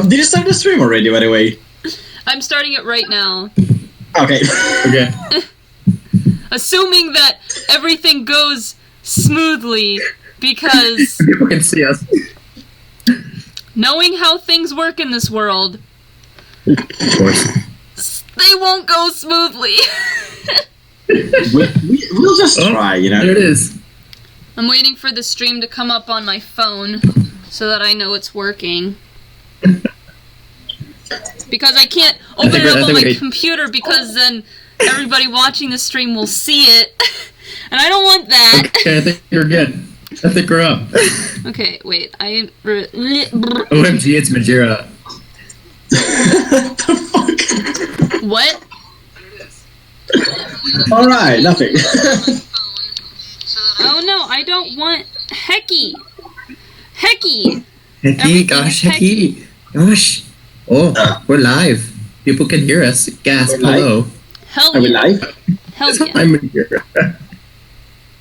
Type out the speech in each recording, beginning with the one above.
Did you start the stream already, by the way? I'm starting it right now. Okay. Okay. Assuming that everything goes smoothly, because People can see us. knowing how things work in this world, Of course. they won't go smoothly. We'll just try, you know. There it is. I'm waiting for the stream to come up on my phone so that I know it's working. Because I can't open it up on my computer because then everybody watching the stream will see it. And I don't want that. Okay, I think you're good. I think we're up. Okay, wait. OMG, it's Majira. The fuck? What? Alright, nothing. Oh no, I don't want Hecky. Hecky. Hecky, Everything gosh, is Hecky. Gosh. Oh, we're live. People can hear us. Gasp, hello. Hell Are we yeah. live? Hell yeah. I'm Majira.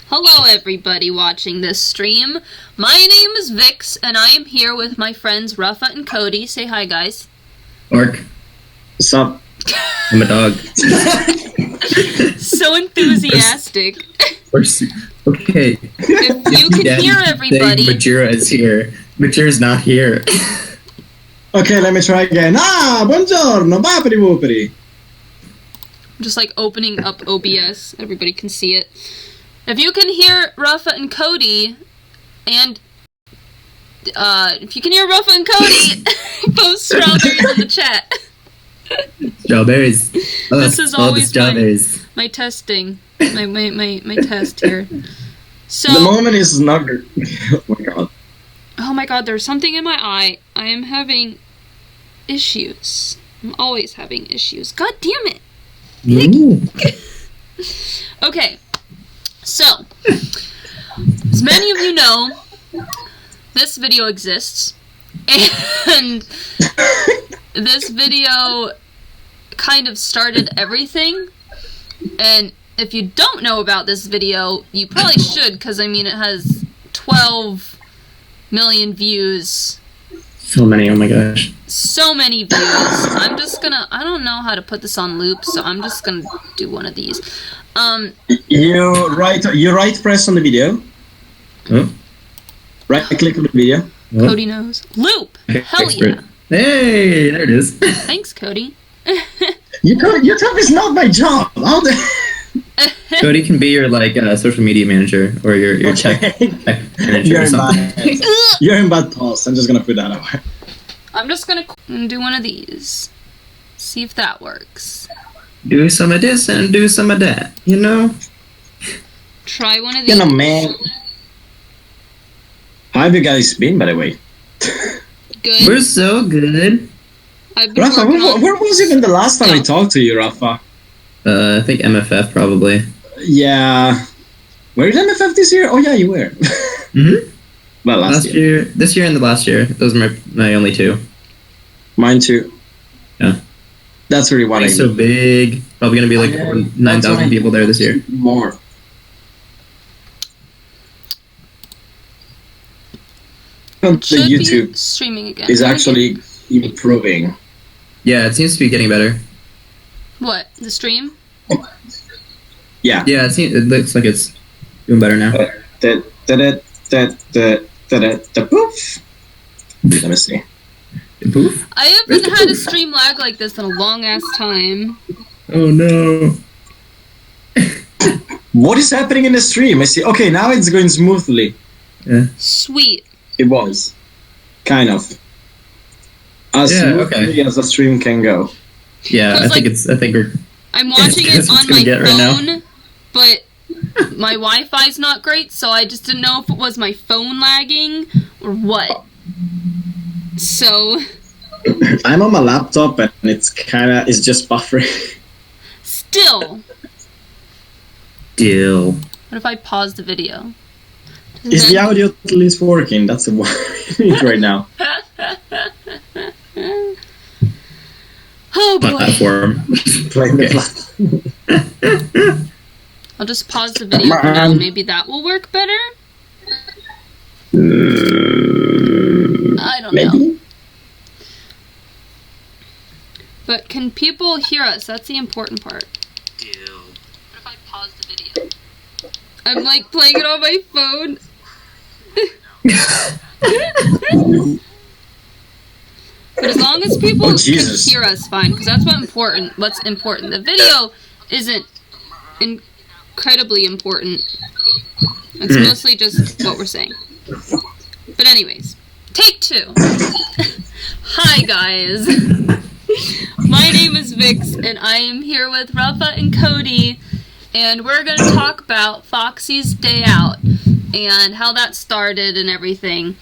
Hello everybody watching this stream. My name is Vix and I am here with my friends Rafa and Cody. Say hi guys. Orc. What's up? I'm a dog. So enthusiastic. Okay. If you can hear everybody. Majira is here. Majira's not here. Okay, let me try again. Buongiorno, baperi whooperi. I'm just like opening up OBS. Everybody can see it. If you can hear Rafa and Cody, and if you can hear Rafa and Cody, post strawberries in the chat. Strawberries. This is always strawberries. my testing, my test here. So The moment is not good. Oh my god. oh my god, there's something in my eye. I am having issues. I'm always having issues. God damn it. Okay. So, as many of you know, this video exists, and this video kind of started everything, and if you don't know about this video, you probably should, because, I mean, it has 12 million views. So many, oh my gosh. So many views. I'm just gonna, I don't know how to put this on loop, so I'm just gonna do one of these. You right press on the video. Oh. Right click on the video. Oh. Cody knows. Loop! Hell Expert. yeah. Hey, there it is. Thanks, Cody. YouTube is not my job. How the Cody can be your like social media manager or your tech manager You're or in something. bad. You're in bad pulse. I'm just gonna put that away. I'm just gonna do one of these. See if that works. Do some of this and do some of that, you know? Try one of these. You know, man. How have you guys been, by the way? Good. We're so good. I've been Rafa, working on... where was even the last time I talked to you, Rafa? I think MFF probably. Yeah. Were you in MFF this year? Oh yeah, you were. Mm-hmm. Well, last year. This year and the last year. Those are my only two. Mine too. Yeah. That's really what I so big. Probably gonna be like 9,000 people there this year. More. The Should YouTube be streaming again. is actually improving. Yeah, it seems to be getting better. What? The stream? Yeah. Yeah, it looks like it's doing better now. Poof. Let me see. Poof? I haven't had a stream lag like this in a long ass time. Oh no. What is happening in the stream? I see. Okay, now it's going smoothly. Yeah. Sweet. It was. Kind of. As smoothly as a stream can go. Yeah, I think we're... I'm watching it on my phone, right but my Wi-Fi's not great, so I just didn't know if it was my phone lagging or what. So... I'm on my laptop and it's just buffering. Still. What if I pause the video? Is the audio at least working? That's what we need right now. Oh boy. Platform. I'll just pause the video for now. Maybe that will work better? I don't know. But can people hear us? That's the important part. What if I pause the video? I'm like playing it on my phone. But as long as people can hear us, fine, because that's what's important. The video isn't incredibly important. It's mostly just what we're saying. But anyways, take 2. Hi guys. My name is Vix, and I am here with Rafa and Cody, and we're going to talk about Foxy's Day Out and how that started and everything.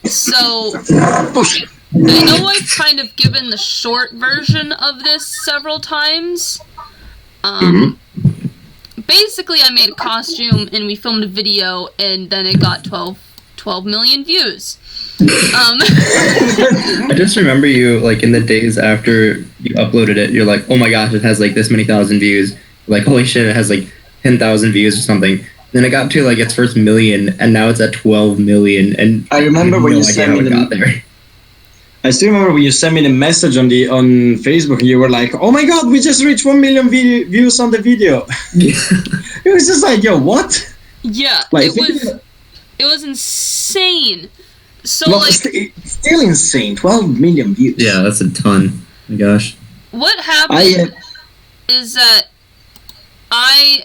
So, I know I've kind of given the short version of this several times. Basically, I made a costume, and we filmed a video, and then it got 12 million views. I just remember you, like, in the days after you uploaded it, you're like, oh my gosh, it has, like, this many thousand views. Like, holy shit, it has, like, 10,000 views or something. Then it got to, like, its first million, and now it's at 12 million, and I remember when you sent me I still remember when you sent me the message on Facebook, and you were like, oh my god, we just reached 1 million views on the video. Yeah. It was just like, yo, what? Yeah, like, it was insane. So, well, like... still insane, 12 million views. Yeah, that's a ton. Oh my gosh. What happened is that I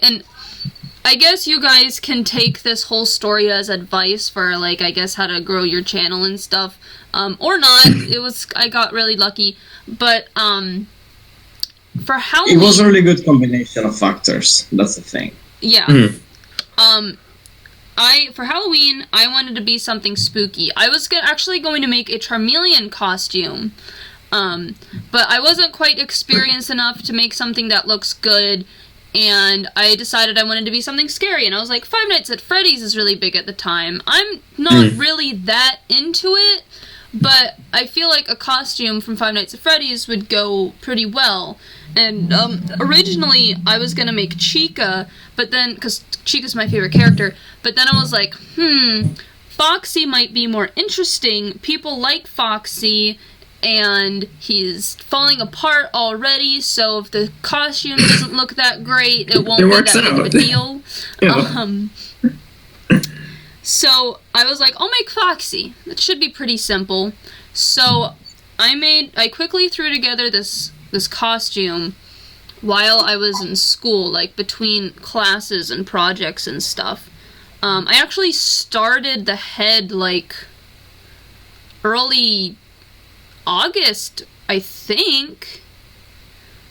guess you guys can take this whole story as advice for, like, I guess how to grow your channel and stuff, or not. I got really lucky, but, for Halloween... It was a really good combination of factors, that's the thing. Yeah. For Halloween, I wanted to be something spooky. I was actually going to make a Charmeleon costume, but I wasn't quite experienced enough to make something that looks good, and I decided I wanted to be something scary, and I was like, Five Nights at Freddy's is really big at the time. I'm not really that into it, but I feel like a costume from Five Nights at Freddy's would go pretty well. And originally I was gonna make Chica, but then, because Chica's my favorite character, but then I was like, Foxy might be more interesting. People like Foxy, and he's falling apart already, so if the costume doesn't look that great, it won't be that big of a deal. So I was like, I'll make Foxy. That should be pretty simple. So I quickly threw together this costume while I was in school, like between classes and projects and stuff. I actually started the head like early August, I think,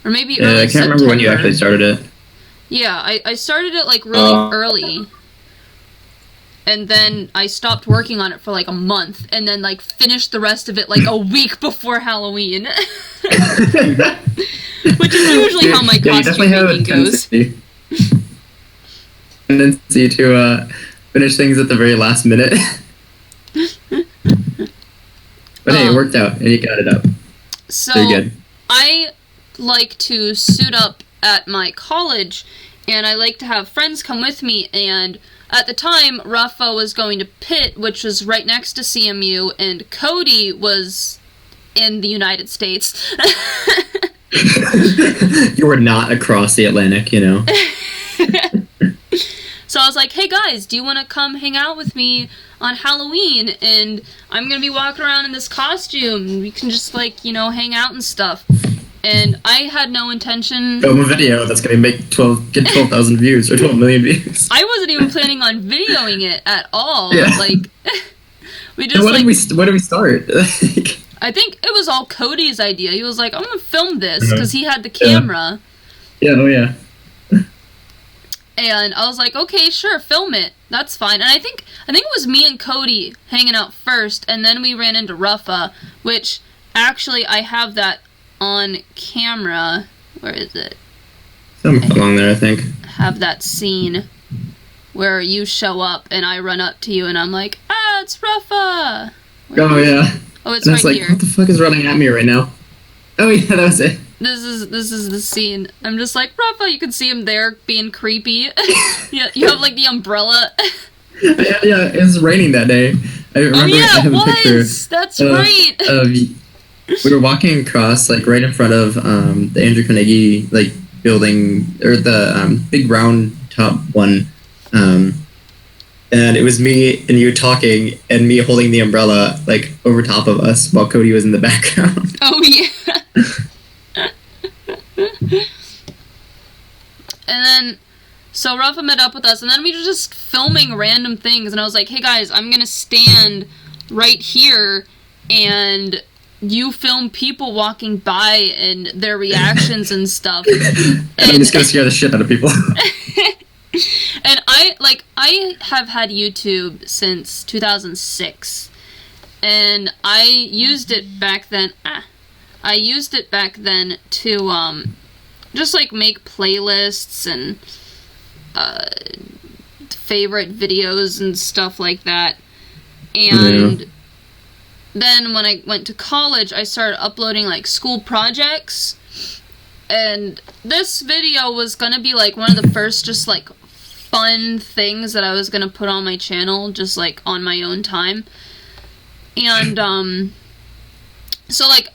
or maybe early I can't remember when you actually started it. Yeah, I started it like really early, and then I stopped working on it for like a month, and then like finished the rest of it like a week before Halloween. Which is usually how my costume making goes. Tendency to finish things at the very last minute. But hey, it worked out, and you got it up. So you're good. I like to suit up at my college, and I like to have friends come with me, and at the time, Rafa was going to Pitt, which was right next to CMU, and Cody was in the United States. You were not across the Atlantic, you know. So I was like, hey guys, do you want to come hang out with me on Halloween? And I'm going to be walking around in this costume. We can just, like, you know, hang out and stuff. And I had no intention... Film a video that's going to get 12,000 views, or 12 million views. I wasn't even planning on videoing it at all. Yeah. Like, we just, what did we start? I think it was all Cody's idea. He was like, I'm going to film this, because he had the camera. Yeah, oh yeah. And I was like, okay, sure, film it. That's fine. And I think it was me and Cody hanging out first, and then we ran into Rafa, which actually I have that on camera. Where is it? Somewhere along there, I think. Have that scene where you show up and I run up to you and I'm like, it's Rafa. Oh yeah. Oh, it's right here. What the fuck is running at me right now? Oh yeah, that was it. This is the scene. I'm just like, Rafa, you can see him there being creepy. Yeah, you have like the umbrella. Yeah, it was raining that day. I remember oh yeah, I have it a picture was. That's right. We were walking across, like, right in front of the Andrew Carnegie, like, building, or the big round top one, and it was me and you talking, and me holding the umbrella, like, over top of us, while Cody was in the background. Oh, yeah. And then, so Rafa met up with us, and then we were just filming random things, and I was like, hey guys, I'm gonna stand right here, and you film people walking by and their reactions and stuff. And I'm just gonna scare the shit out of people. And I have had YouTube since 2006, and I used it back then. I used it back then to just like make playlists and favorite videos and stuff like that. And then when I went to college, I started uploading like school projects, and this video was gonna be like one of the first just like fun things that I was gonna put on my channel, just like on my own time. And so like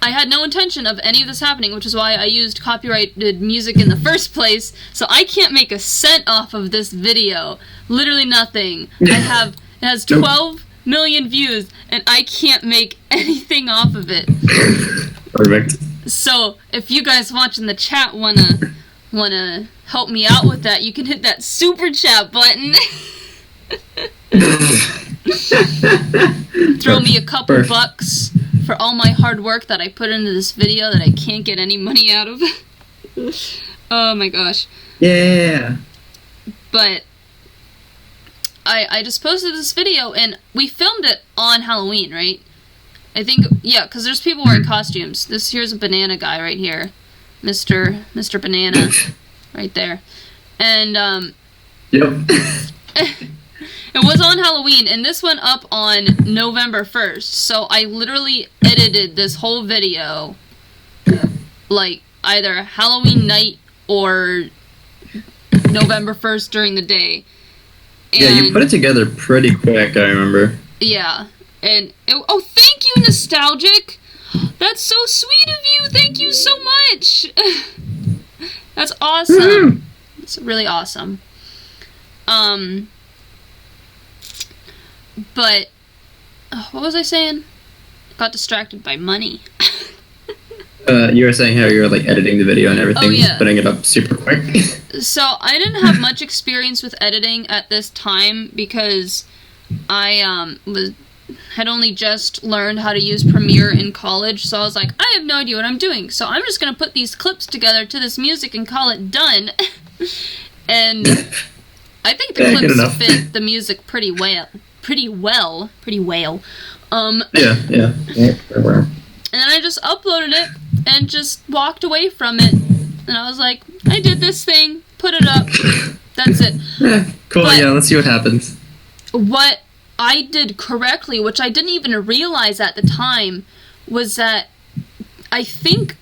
I had no intention of any of this happening, which is why I used copyrighted music in the first place, so I can't make a cent off of this video. Literally nothing. It has 12 million views, and I can't make anything off of it. Perfect. So, if you guys watching the chat wanna help me out with that, you can hit that super chat button. Throw me a couple bucks for all my hard work that I put into this video that I can't get any money out of. Oh my gosh. Yeah. But I just posted this video, and we filmed it on Halloween, right? I think, yeah, because there's people wearing costumes. Here's a banana guy right here. Mr. Banana. Right there. And, Yep. it was on Halloween, and this went up on November 1st, so I literally edited this whole video, like, either Halloween night or November 1st during the day. And yeah, you put it together pretty quick, I remember. Yeah, and, oh, thank you, Nostalgic! That's so sweet of you, thank you so much! That's awesome. It's really awesome. But, what was I saying? Got distracted by money. You were saying how you were, like, editing the video and everything, Oh, yeah. putting it up super quick. So, I didn't have much experience with editing at this time because I, had only just learned how to use Premiere in college, so I was like, I have no idea what I'm doing, so I'm just gonna put these clips together to this music and call it done. And I think the clips fit the music pretty well. Yeah. And then I just uploaded it and just walked away from it. And I was like, I did this thing, put it up, that's it. Cool, But yeah, let's see what happens. what I did correctly, which I didn't even realize at the time, was that I think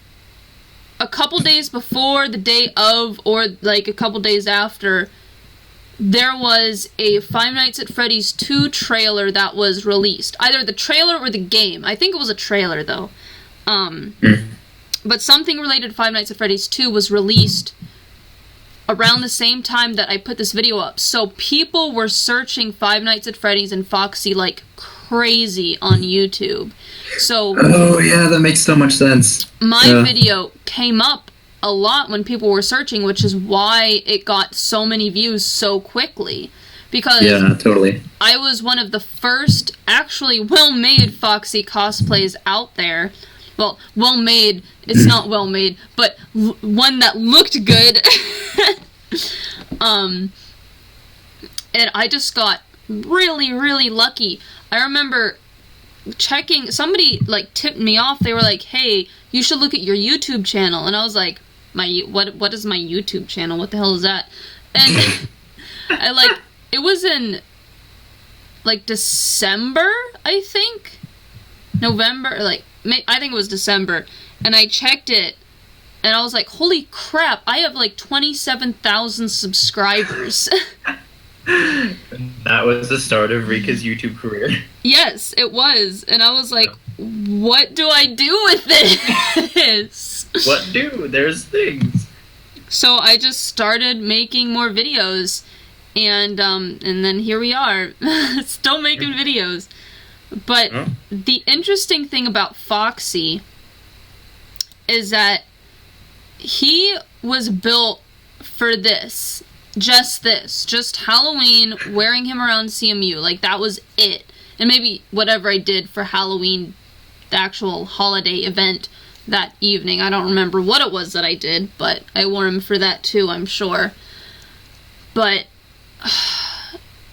a couple days before, the day of, or like a couple days after, there was a Five Nights at Freddy's 2 trailer that was released. Either the trailer or the game. I think it was a trailer, though. But something related to Five Nights at Freddy's 2 was released around the same time that I put this video up. So people were searching Five Nights at Freddy's and Foxy like crazy on YouTube. So oh yeah, that makes so much sense. My video came up a lot when people were searching, which is why it got so many views so quickly. Because yeah, totally. I was one of the first actually well-made Foxy cosplays out there. Well, well-made, it's not well-made, but one that looked good. And I just got really, really lucky. I remember checking, somebody like tipped me off. They were like, hey, you should look at your YouTube channel. And I was like, what is my YouTube channel? What the hell is that? And it was in like December, I think. November, I think it was December. And I checked it, and I was like, holy crap, I have like 27,000 subscribers. That was the start of Rika's YouTube career. Yes, it was. And I was like, what do I do with this? What do? There's things. So I just started making more videos, and then here we are, still making videos. But the interesting thing about Foxy is that he was built for this. Just Halloween, wearing him around CMU. Like, that was it. And maybe whatever I did for Halloween, the actual holiday event that evening. I don't remember what it was that I did, but I wore him for that too, I'm sure. But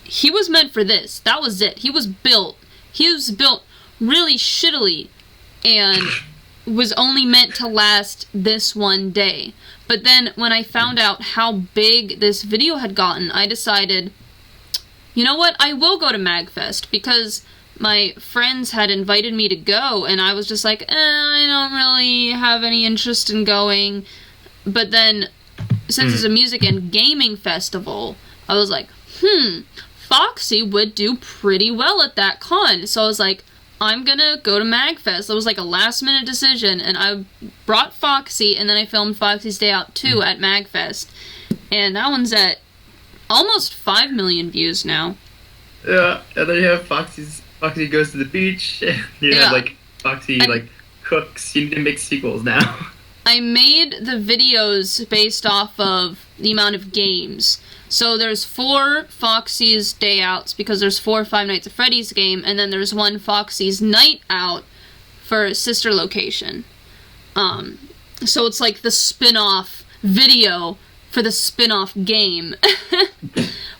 he was meant for this. That was it. He was built really shittily and was only meant to last this one day. But then when I found out how big this video had gotten, I decided, you know what, I will go to MagFest, because my friends had invited me to go, and I was just like, I don't really have any interest in going. But then, since it's a music and gaming festival, I was like, Foxy would do pretty well at that con. So I was like, I'm gonna go to MagFest. It was like a last minute decision, and I brought Foxy, and then I filmed Foxy's Day Out 2 at MagFest. And that one's at almost 5 million views now. Yeah, and then you have Foxy goes to the beach, and you have like Foxy cooks. You need to make sequels now. I made the videos based off of the amount of games. So there's 4 Foxy's Day Outs, because there's 4 Five Nights at Freddy's game, and then there's 1 Foxy's Night Out for Sister Location. So it's like the spin-off video for the spin-off game.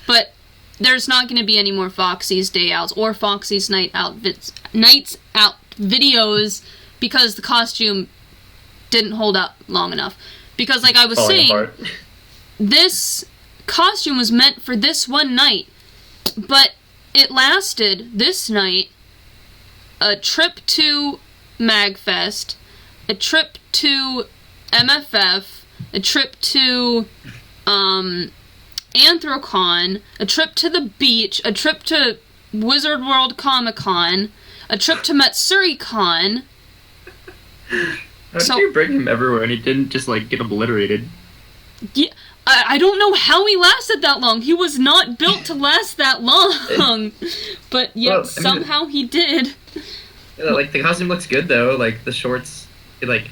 But there's not going to be any more Foxy's Day Outs or Foxy's Nights Out videos, because the costume didn't hold up long enough. Because like I was saying, this costume was meant for this one night, but it lasted this night, a trip to MagFest, a trip to MFF, a trip to Anthrocon, a trip to the beach, a trip to Wizard World Comic Con, a trip to MatsuриCon. How did you bring him everywhere and he didn't just like get obliterated? Yeah, I don't know how he lasted that long. He was not built to last that long. But yet somehow he did. Like, the costume looks good though. Like, the shorts he like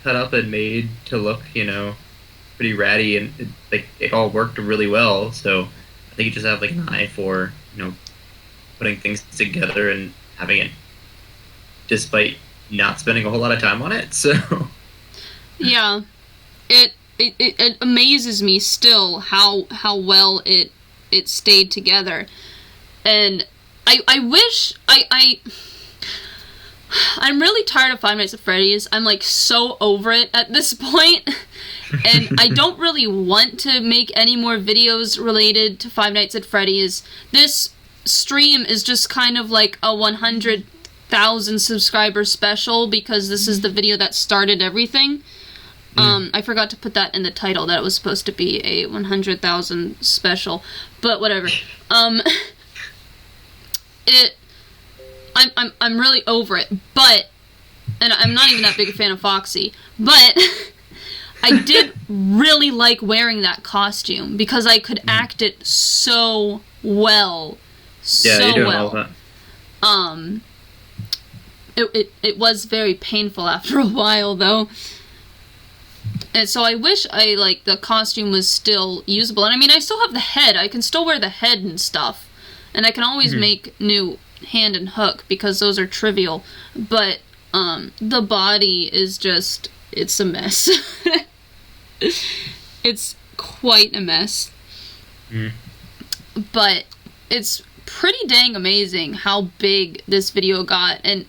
cut up and made to look, you know, pretty ratty, and it all worked really well. So I think you just have like an eye for, you know, putting things together and having it, despite not spending a whole lot of time on it. So yeah, it amazes me still how well it stayed together. And I wish I'm really tired of Five Nights at Freddy's. I'm like so over it at this point. And I don't really want to make any more videos related to Five Nights at Freddy's. This stream is just kind of like a 100,000 subscriber special, because this is the video that started everything. I forgot to put that in the title, that it was supposed to be a 100,000 special, but whatever. I'm really over it, but, and I'm not even that big a fan of Foxy, but I did really like wearing that costume, because I could act it so well. It was very painful after a while, though. And so I wish the costume was still usable. And I mean, I still have the head. I can still wear the head and stuff. And I can always make new hand and hook, because those are trivial. But the body is just, it's a mess. It's quite a mess. But it's pretty dang amazing how big this video got. And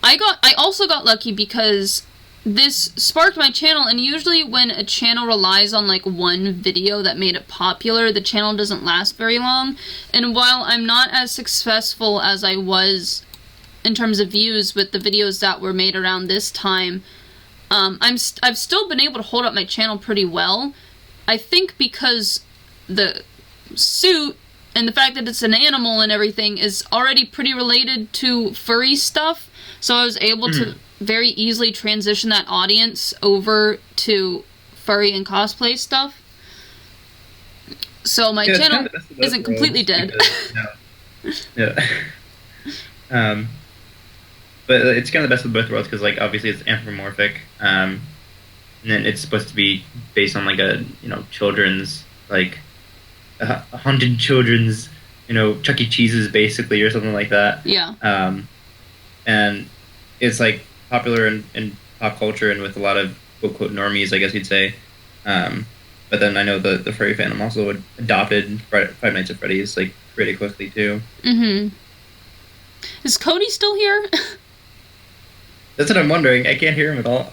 I also got lucky, because this sparked my channel, and usually when a channel relies on like one video that made it popular, the channel doesn't last very long. And while I'm not as successful as I was in terms of views with the videos that were made around this time, I've still been able to hold up my channel pretty well. I think because the suit and the fact that it's an animal and everything is already pretty related to furry stuff, so I was able to very easily transition that audience over to furry and cosplay stuff. So my channel isn't completely dead. But it's kind of the best of both worlds because, like, obviously it's anthropomorphic, and then it's supposed to be based on like a children's a haunted children's Chuck E. Cheese's basically or something like that. Yeah. And it's like popular in pop culture and with a lot of quote normies, I guess you'd say. But then I know the furry fandom also adopted Five Nights at Freddy's like pretty quickly too. Is Cody still here? That's what I'm wondering. I can't hear him at all.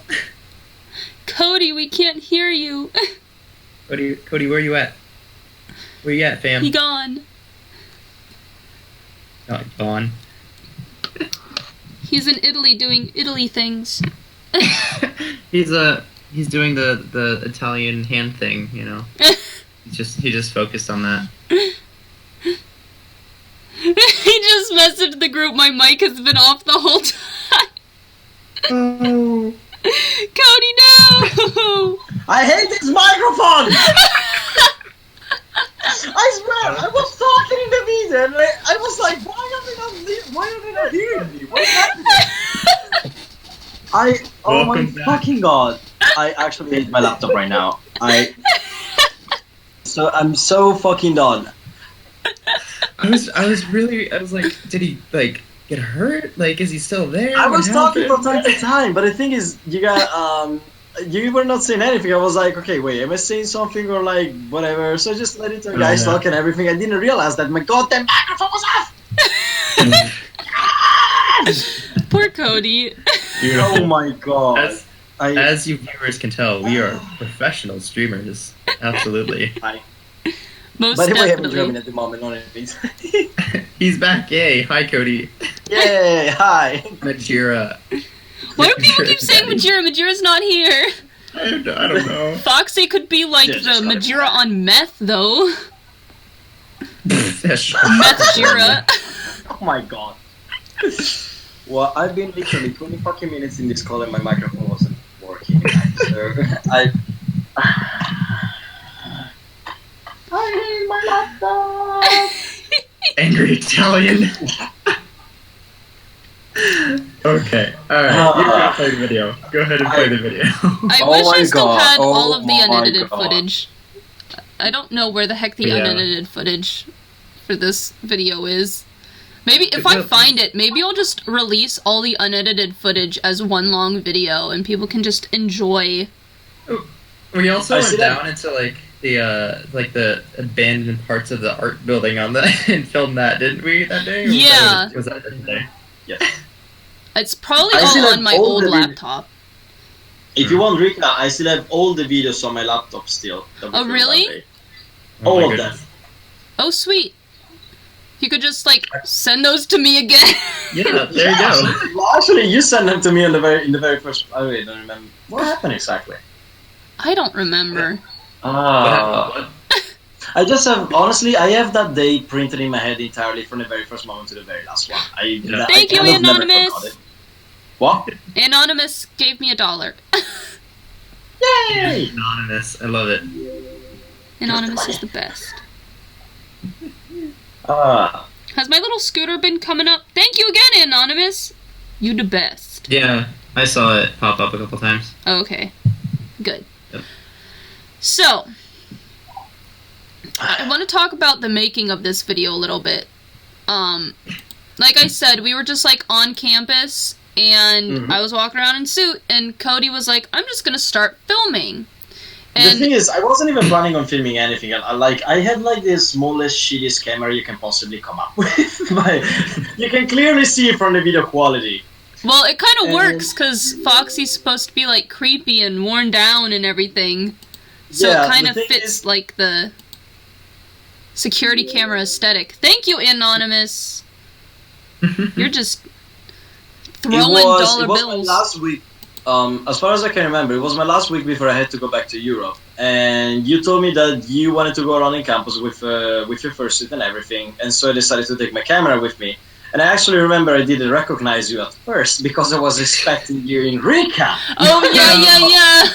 Cody, we can't hear you. Cody, where you at? Where you at, fam? He gone. Oh, gone. He's in Italy doing Italy things. He's doing the Italian hand thing, He just focused on that. He just messaged the group, my mic has been off the whole time. Oh. Cody, no! I hate this microphone! I swear, I was talking in the video and I was like, why are they not hearing me? What's happening? Oh my fucking god. I actually hate my laptop right now. I'm so fucking done. I was like, did he like get hurt? Like, is he still there? I was talking from time to time, but the thing is, you were not saying anything. I was like, okay, wait, am I saying something or like whatever? So I just let it to guys talk and everything. I didn't realize that my goddamn microphone was off. Poor Cody. Oh my god. As you viewers can tell, we are professional streamers. Absolutely. Most By the way, I'm definitely. German at the moment, not anything. He's back, yay! Hi, Cody. Yay! Hi. Majira. Why do people keep saying Majira? Majira's not here. I don't know. Foxy could be like the Majira on meth, though. Meth Jira. Oh my god. Well, I've been literally 20 fucking minutes in this call and my microphone wasn't working. So I hate my laptop! Angry Italian. Okay, alright, you can play the video. Go ahead and play the video. I wish I still had all of the unedited footage. I don't know where the heck the unedited footage for this video is. Maybe if I find it, maybe I'll just release all the unedited footage as one long video and people can just enjoy. We also went down into like the abandoned parts of the art building on the and filmed that, didn't we, that day? Yeah. Was that the day? Yes. It's probably all on my old laptop. If you want, Rika, I still have all the videos on my laptop still. Oh, really? All of them. Oh, sweet. You could just, like, send those to me again. Yeah, there you go. Well, actually, you sent them to me in the very first... I really don't remember. What happened exactly? I don't remember. I just have... Honestly, I have that day printed in my head entirely from the very first moment to the very last one. Thank you, Anonymous! What? Anonymous gave me $1. Yay! Anonymous, I love it. Anonymous is the best. Has my little scooter been coming up? Thank you again, Anonymous! You the best. Yeah, I saw it pop up a couple times. Oh, okay. Good. Yep. So, I want to talk about the making of this video a little bit. Like I said, we were just like on campus, and I was walking around in suit, and Cody was like, I'm just gonna start filming. And the thing is, I wasn't even planning on filming anything. I had like the smallest, shittiest camera you can possibly come up with. You can clearly see from the video quality. Well, it kind of works, because Foxy's supposed to be like creepy and worn down and everything. So yeah, it kind of fits like the security camera aesthetic. Thank you, Anonymous. You're just throwing dollar bills. My last week. As far as I can remember, it was my last week before I had to go back to Europe, and you told me that you wanted to go around in campus with your fursuit and everything, and so I decided to take my camera with me. And I actually remember I didn't recognize you at first because I was expecting you in Rika. Oh yeah.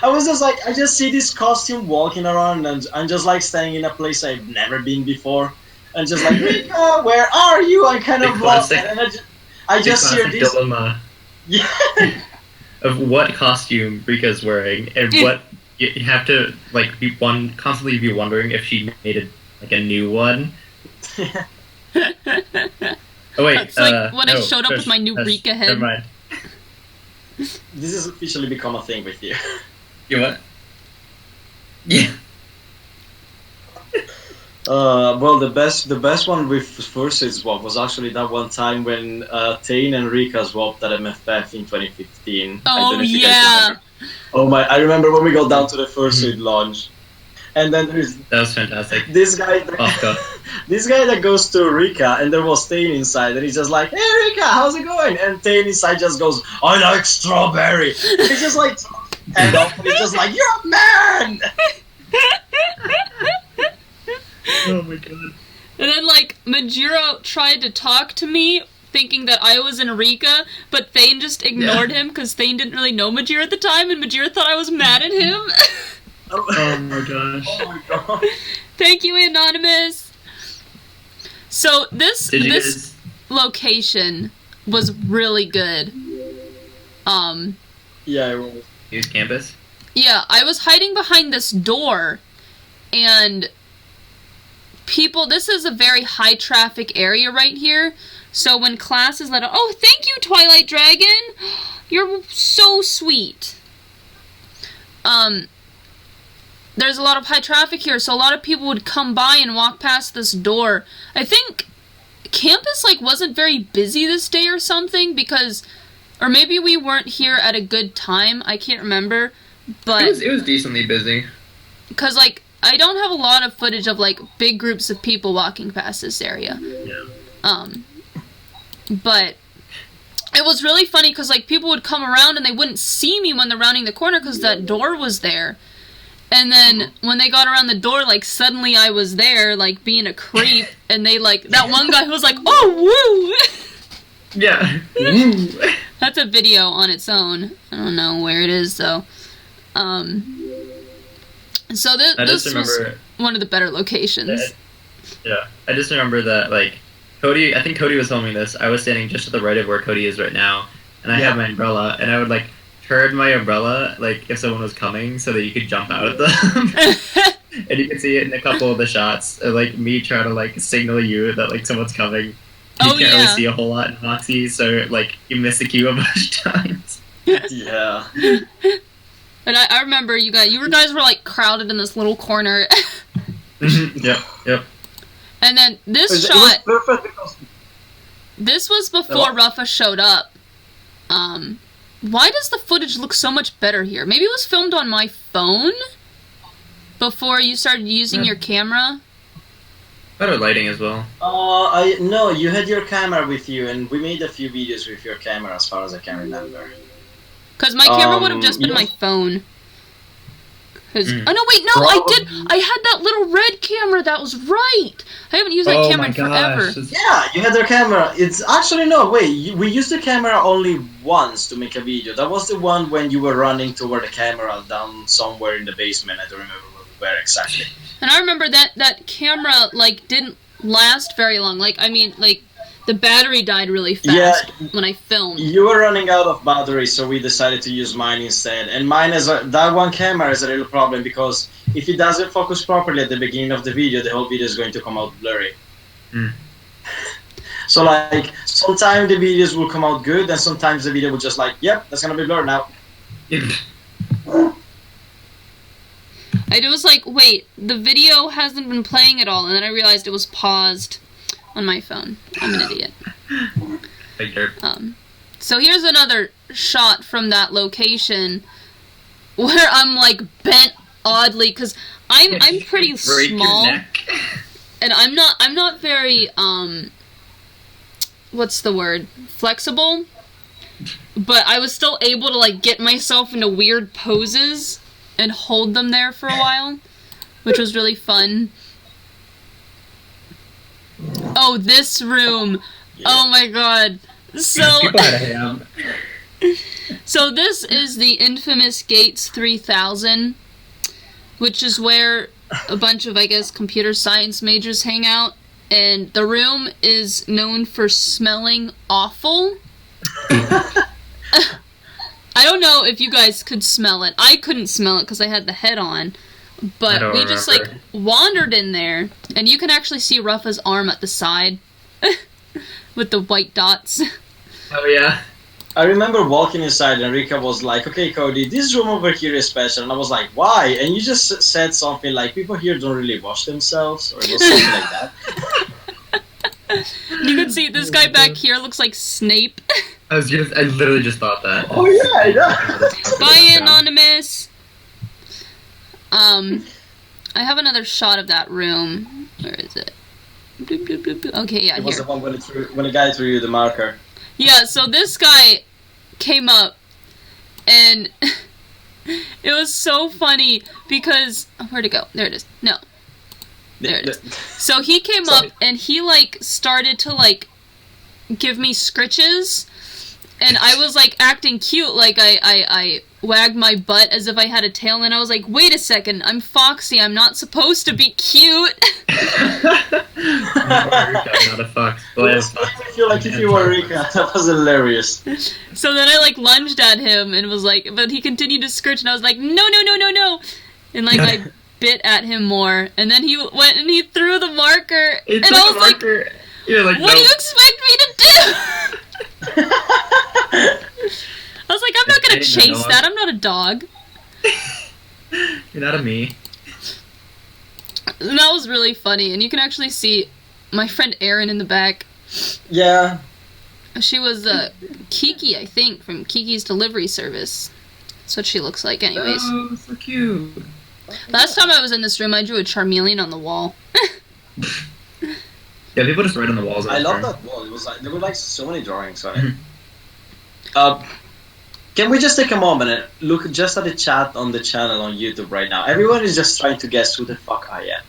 I was just like, I just see this costume walking around, and I'm just like staying in a place I've never been before, and just like, Rika, where are you? I kind of lost, and I just hear this dilemma. Yeah. Of what costume Rika's wearing, and what you have to like constantly be wondering if she made a new one. Oh wait, it's like when I showed up with my new Rika head. Never mind. This has officially become a thing with you. You what? Yeah. Well, the best one with fursuit swap was actually that one time when Tane and Rika swapped at MFF in 2015. Oh yeah. Oh my! I remember when we got down to the fursuit launch, and then there's that was fantastic. This guy that goes to Rika, and there was Tane inside, and he's just like, "Hey Rika, how's it going?" And Tane inside just goes, "I like strawberry." He's just like, and he's just like, "You're a man." Oh my god. And then, like, Majiro tried to talk to me, thinking that I was in Rika, but Thane just ignored him, because Thane didn't really know Majiro at the time, and Majiro thought I was mad at him. Oh my gosh. Oh my god. Thank you, Anonymous. So, this location was really good. Yeah, it was. Use campus? Yeah, I was hiding behind this door, and this is a very high traffic area right here, so when class is let out, oh, thank you, Twilight Dragon! You're so sweet. There's a lot of high traffic here, so a lot of people would come by and walk past this door. I think campus, like, wasn't very busy this day or something, or maybe we weren't here at a good time, I can't remember, but it was decently busy. Because, like, I don't have a lot of footage of, like, big groups of people walking past this area. Yeah. But it was really funny because, like, people would come around and they wouldn't see me when they're rounding the corner because that door was there. And then when they got around the door, like, suddenly I was there, like, being a creep, and they, like, that one guy was like, oh, woo! Yeah. Woo. That's a video on its own. I don't know where it is, though. So this was one of the better locations. Yeah, I just remember that, like, I think Cody was filming this. I was standing just to the right of where Cody is right now, and I had my umbrella, and I would, like, turn my umbrella, like, if someone was coming, so that you could jump out at them. And you can see it in a couple of the shots, like, me trying to, like, signal you that, like, someone's coming. You can't really see a whole lot in Foxy, so, like, you miss the cue a bunch of times. Yeah. But I remember you guys were, like, crowded in this little corner. Yep. And then this shot, this was before Ruffa showed up. Why does the footage look so much better here? Maybe it was filmed on my phone before you started using your camera? Better lighting as well. No, you had your camera with you, and we made a few videos with your camera as far as I can remember. Because my camera would have just been my phone. Oh no, wait, no, I had that little red camera, that was right! I haven't used that camera in forever. Yeah, you had the camera. It's actually, no, wait, we used the camera only once to make a video. That was the one when you were running toward the camera down somewhere in the basement. I don't remember where exactly. And I remember that camera, like, didn't last very long. Like, I mean, like, the battery died really fast when I filmed. You were running out of battery, so we decided to use mine instead. And mine that one camera is a little problem because if it doesn't focus properly at the beginning of the video, the whole video is going to come out blurry. So, like, sometimes the videos will come out good, and sometimes the video will just like, yep, that's gonna be blurred now. I was like, wait, the video hasn't been playing at all, and then I realized it was paused on my phone. I'm an idiot. So here's another shot from that location where I'm, like, bent oddly, because I'm pretty small, and I'm not very, what's the word, flexible, but I was still able to, like, get myself into weird poses. and hold them there for a while, which was really fun. Oh, this room. Yeah. Oh my god. So So this is the infamous Gates 3000, which is where a bunch of, I guess, computer science majors hang out, and the room is known for smelling awful. I don't know if you guys could smell it. I couldn't smell it because I had the head on, but we just like wandered in there, and you can actually see Rafa's arm at the side with the white dots. Oh yeah. I remember walking inside and Rika was like, "Okay, Cody, this room over here is special," and I was like, "Why?" And you just said something like, "People here don't really wash themselves," or it was something like that. You can see this guy back here looks like Snape. I literally just thought that. Oh yeah, I know. Bye, Anonymous. I have another shot of that room. Where is it? Bloop, bloop, bloop, bloop. Okay, yeah, it was here. the one when the guy threw you the marker. Yeah, so this guy came up, and it was so funny because... Oh, where'd it go? There it is. No. There it is. So he came up, and he, like, started to, like, give me scritches, and I was, like, acting cute, like, I wagged my butt as if I had a tail, and I was like, wait a second, I'm Foxy, I'm not supposed to be cute. Rika, not a fox. I feel like if you were Rika, that was hilarious. So then I, like, lunged at him, and was like, but he continued to scritch, and I was like, no, no, no, no, no, and, like, I bit at him more, and then he went and he threw the marker, and I was like, what do you expect me to do? I was like, I'm not gonna chase that, I'm not a dog. You're not a me. And that was really funny, and you can actually see my friend Erin in the back. Yeah. She was Kiki, I think, from Kiki's Delivery Service. That's what she looks like anyways. Oh, so cute. Last time I was in this room, I drew a Charmeleon on the wall. Yeah, people just write on the walls. I love that wall. It was like there were like so many drawings on it. Can we just take a moment and look just at the chat on the channel on YouTube right now? Everyone is just trying to guess who the fuck I am.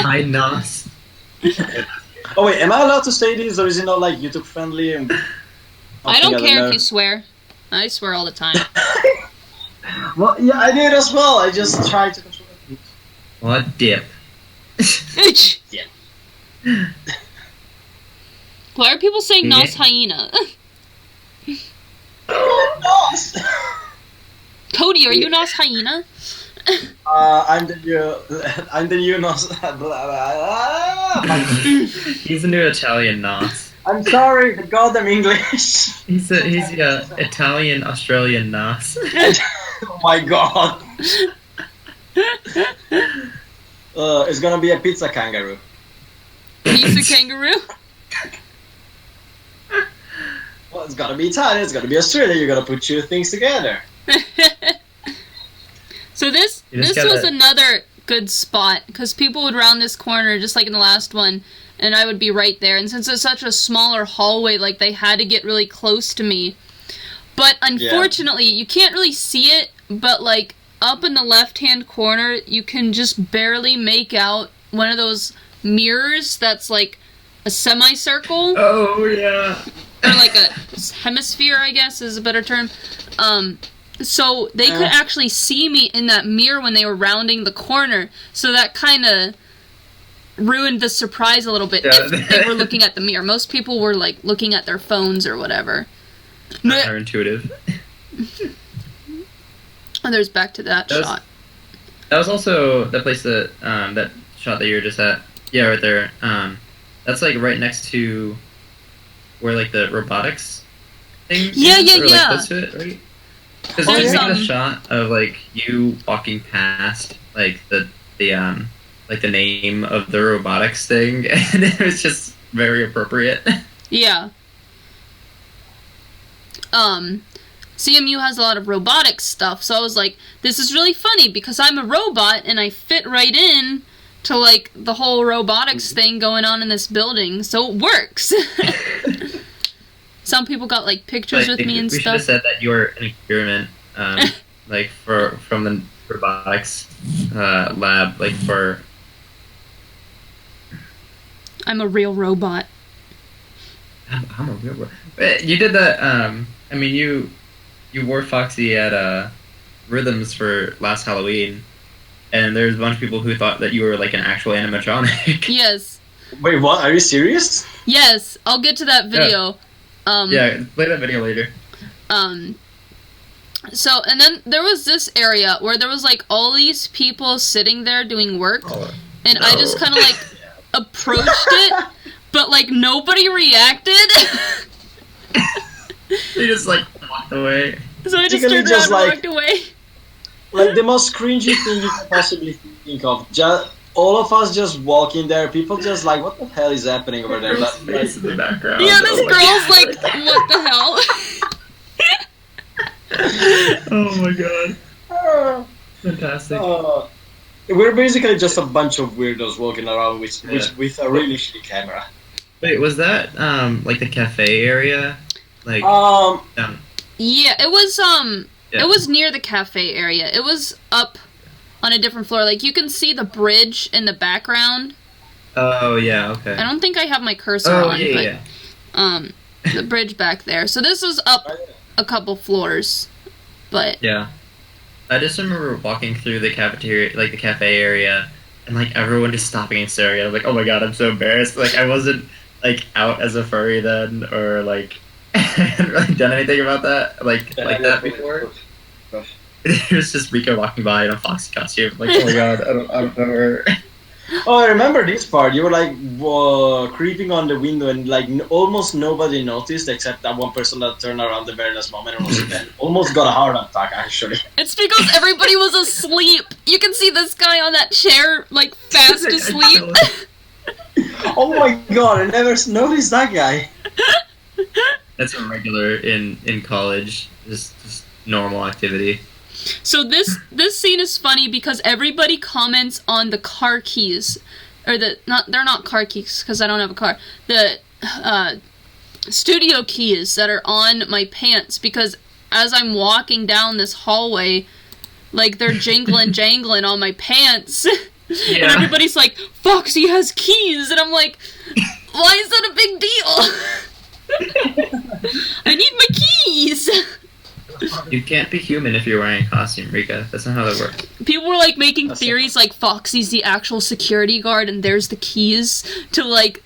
Hi, Nas. Oh wait, am I allowed to say this, or is it not like YouTube friendly? And I don't care if you swear. I swear all the time. Well, yeah, I did as well. I just tried to control it. What dip? Yeah. Why are people saying Nos hyena? Nos! Cody, are you Nos hyena? I'm the new Nos. He's the new Italian Nos. I'm sorry, but goddamn English. He's Italian Australian Nos. Oh my god. It's gonna be a pizza kangaroo. Pizza kangaroo? Well, it's gotta be Italian, it's gotta be Australian, you gotta put two things together. So this was another good spot, because people would round this corner, just like in the last one, and I would be right there. And since it's such a smaller hallway, like, they had to get really close to me. But unfortunately, you can't really see it, but, like, up in the left-hand corner, you can just barely make out one of those mirrors that's, like, a semicircle. Oh, yeah. Or, like, a hemisphere, I guess, is a better term. So they could actually see me in that mirror when they were rounding the corner. So that kind of ruined the surprise a little bit if they were looking at the mirror. Most people were, like, looking at their phones or whatever. Counterintuitive. Oh, there's back to that shot. That was also the place that, that shot that you were just at. Yeah, right there. That's, like, right next to where, like, the robotics thing Yeah, is, yeah, or, yeah. Like, close to it, right? Because there's a shot of, like, you walking past, like, the name of the robotics thing, and it was just very appropriate. Yeah. CMU has a lot of robotics stuff, so I was like, this is really funny, because I'm a robot, and I fit right in to, like, the whole robotics thing going on in this building, so it works. Some people got, like, pictures with me and we stuff. We should have said that you were an experiment like from the robotics lab, like for. I'm a real robot. I'm a real robot. You did that. I mean, you wore Foxy at Rhythms for last Halloween, and there's a bunch of people who thought that you were like an actual animatronic. Yes. Wait, what? Are you serious? Yes, I'll get to that video. Yeah, play that video later. So, and then there was this area where there was like all these people sitting there doing work, and I just kind of like approached it, but like nobody reacted. You just like walked away. So I just turned around and walked away. Like the most cringy thing you can possibly think of. All of us just walking there, people just like, what the hell is happening over there? But, like, in the background. Yeah, this girl's like, what the hell? Oh my god. Fantastic. We're basically just a bunch of weirdos walking around with a really shitty camera. Wait, was that like the cafe area? Like yeah, it was it was near the cafe area. It was up on a different floor. Like you can see the bridge in the background. Oh yeah, okay. I don't think I have my cursor on, but the bridge back there. So this was up a couple floors, but yeah. I just remember walking through the cafeteria, like the cafe area, and like everyone just stopping and staring at it. I'm like, oh my god, I'm so embarrassed. Like I wasn't like out as a furry then, or like I hadn't really done anything about that, like that before. It was just Rika walking by in a Foxy costume. Like, oh my god, I don't know her. Oh, I remember this part. You were like creeping on the window, and like almost nobody noticed except that one person that turned around the very last moment and was almost got a heart attack. Actually, it's because everybody was asleep. You can see this guy on that chair, like fast asleep. Oh my god, I never noticed that guy. That's a regular in college, just normal activity. So this scene is funny because everybody comments on the car keys, or they're not car keys because I don't have a car. The studio keys that are on my pants, because as I'm walking down this hallway, like they're jangling on my pants, and everybody's like, "Foxy has keys," and I'm like, "Why is that a big deal? I need my keys." You can't be human if you're wearing a costume, Rika. That's not how that works. People were like making theories like Foxy's the actual security guard and there's the keys to like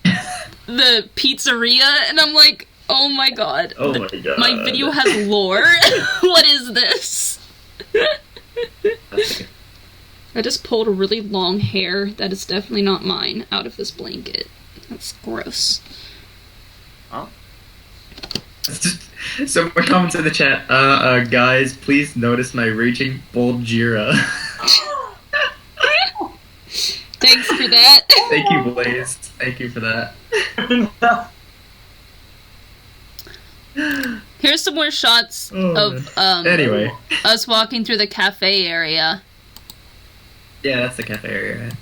the pizzeria, and I'm like, oh my god. Oh my god. My video has lore. What is this? I just pulled a really long hair that is definitely not mine out of this blanket. That's gross. Huh? So more comments in the chat. Guys, please notice my reaching bold Jira. Thanks for that. Thank you, Blaze. Thank you for that. Here's some more shots of anyway, us walking through the cafe area. Yeah, that's the cafe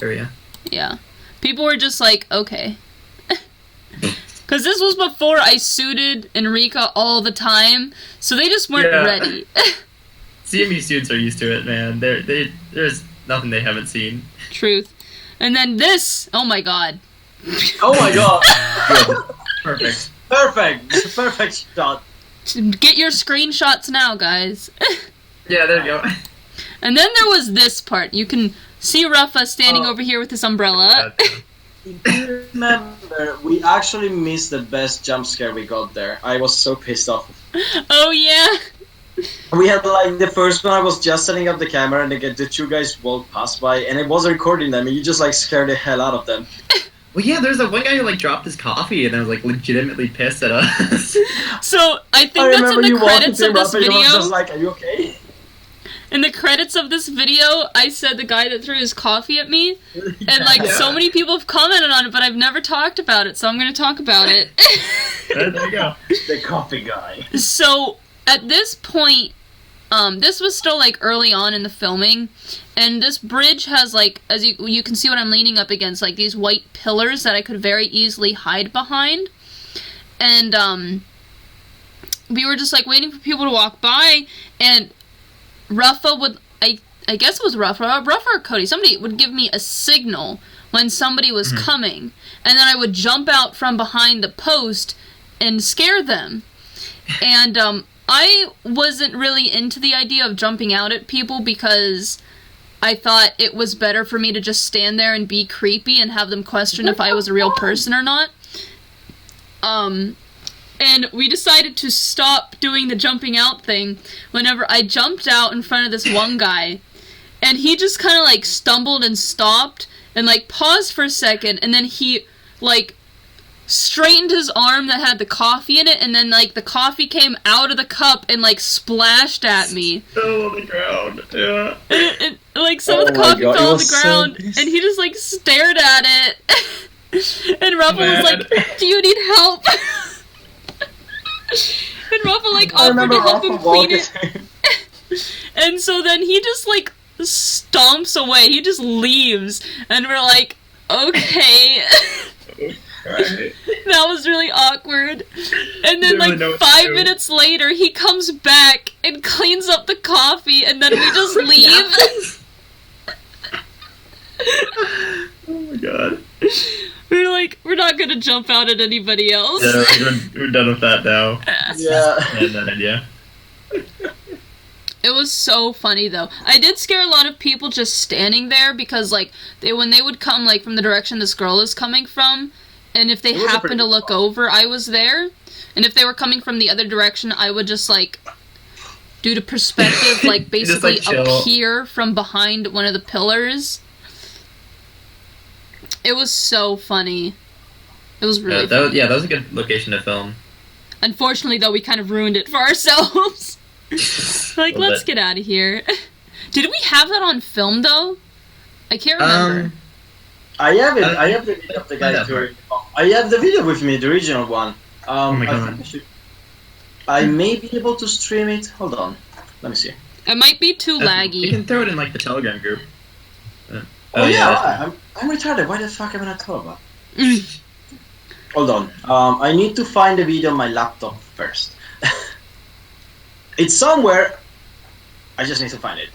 area. Yeah. People were just like, okay. Because this was before I suited and Rika all the time, so they just weren't ready. CMU students are used to it, man. There's nothing they haven't seen. Truth. And then this, oh my god. Oh my god. Perfect. Perfect shot. Get your screenshots now, guys. Yeah, there you go. And then there was this part. You can see Rafa standing over here with his umbrella. If you remember, we actually missed the best jump scare we got there. I was so pissed off. Oh yeah. We had like the first one. I was just setting up the camera, and the two guys walked past by, and it wasn't recording them, and you just like scared the hell out of them. Well, yeah, there's that one guy who like dropped his coffee, and I was like legitimately pissed at us. So I think that's in the credits of this video. I was just like, "Are you okay?" In the credits of this video, I said the guy that threw his coffee at me, and like so many people have commented on it, but I've never talked about it, so I'm going to talk about it. There you go. The coffee guy. So at this point, this was still like early on in the filming, and this bridge has like, as you can see what I'm leaning up against, like these white pillars that I could very easily hide behind, and we were just like waiting for people to walk by, and Ruffa would, I guess it was Ruffa or Cody, somebody would give me a signal when somebody was coming, and then I would jump out from behind the post and scare them. And I wasn't really into the idea of jumping out at people because I thought it was better for me to just stand there and be creepy and have them question if I was a real person or not. And we decided to stop doing the jumping out thing whenever I jumped out in front of this one guy, and he just kind of like stumbled and stopped and like paused for a second, and then he like straightened his arm that had the coffee in it, and then like the coffee came out of the cup and like splashed at me. Fell on the ground. Yeah. And like some of the coffee fell on the ground, and he just like stared at it. And Ruffle was like, "Do you need help?" And Ruffle like offered to help him clean it. And so then he just like stomps away. He just leaves, and we're like, "Okay." Right. That was really awkward. And then like 5 minutes later, he comes back and cleans up the coffee, and then we just leave. Oh my god. We're like, we're not gonna jump out at anybody else. Yeah, we're done with that now. Yeah. And that idea. It was so funny though. I did scare a lot of people just standing there because like when they would come like from the direction this girl is coming from, and if they happened to look over, I was there. And if they were coming from the other direction, I would just like do the perspective, like basically just, like, appear from behind one of the pillars. It was so funny. It was really funny. That was a good location to film. Unfortunately, though, we kind of ruined it for ourselves. Like, let's get out of here. Did we have that on film, though? I can't remember. I have it. I have the video of the guys doing. I have the video with me, the original one. Oh my god. I may be able to stream it. Hold on. Let me see. It might be too laggy. You can throw it in like the Telegram group. Oh yeah, I'm retarded. Why the fuck am I not talking about? Hold on. I need to find the video on my laptop first. It's somewhere. I just need to find it.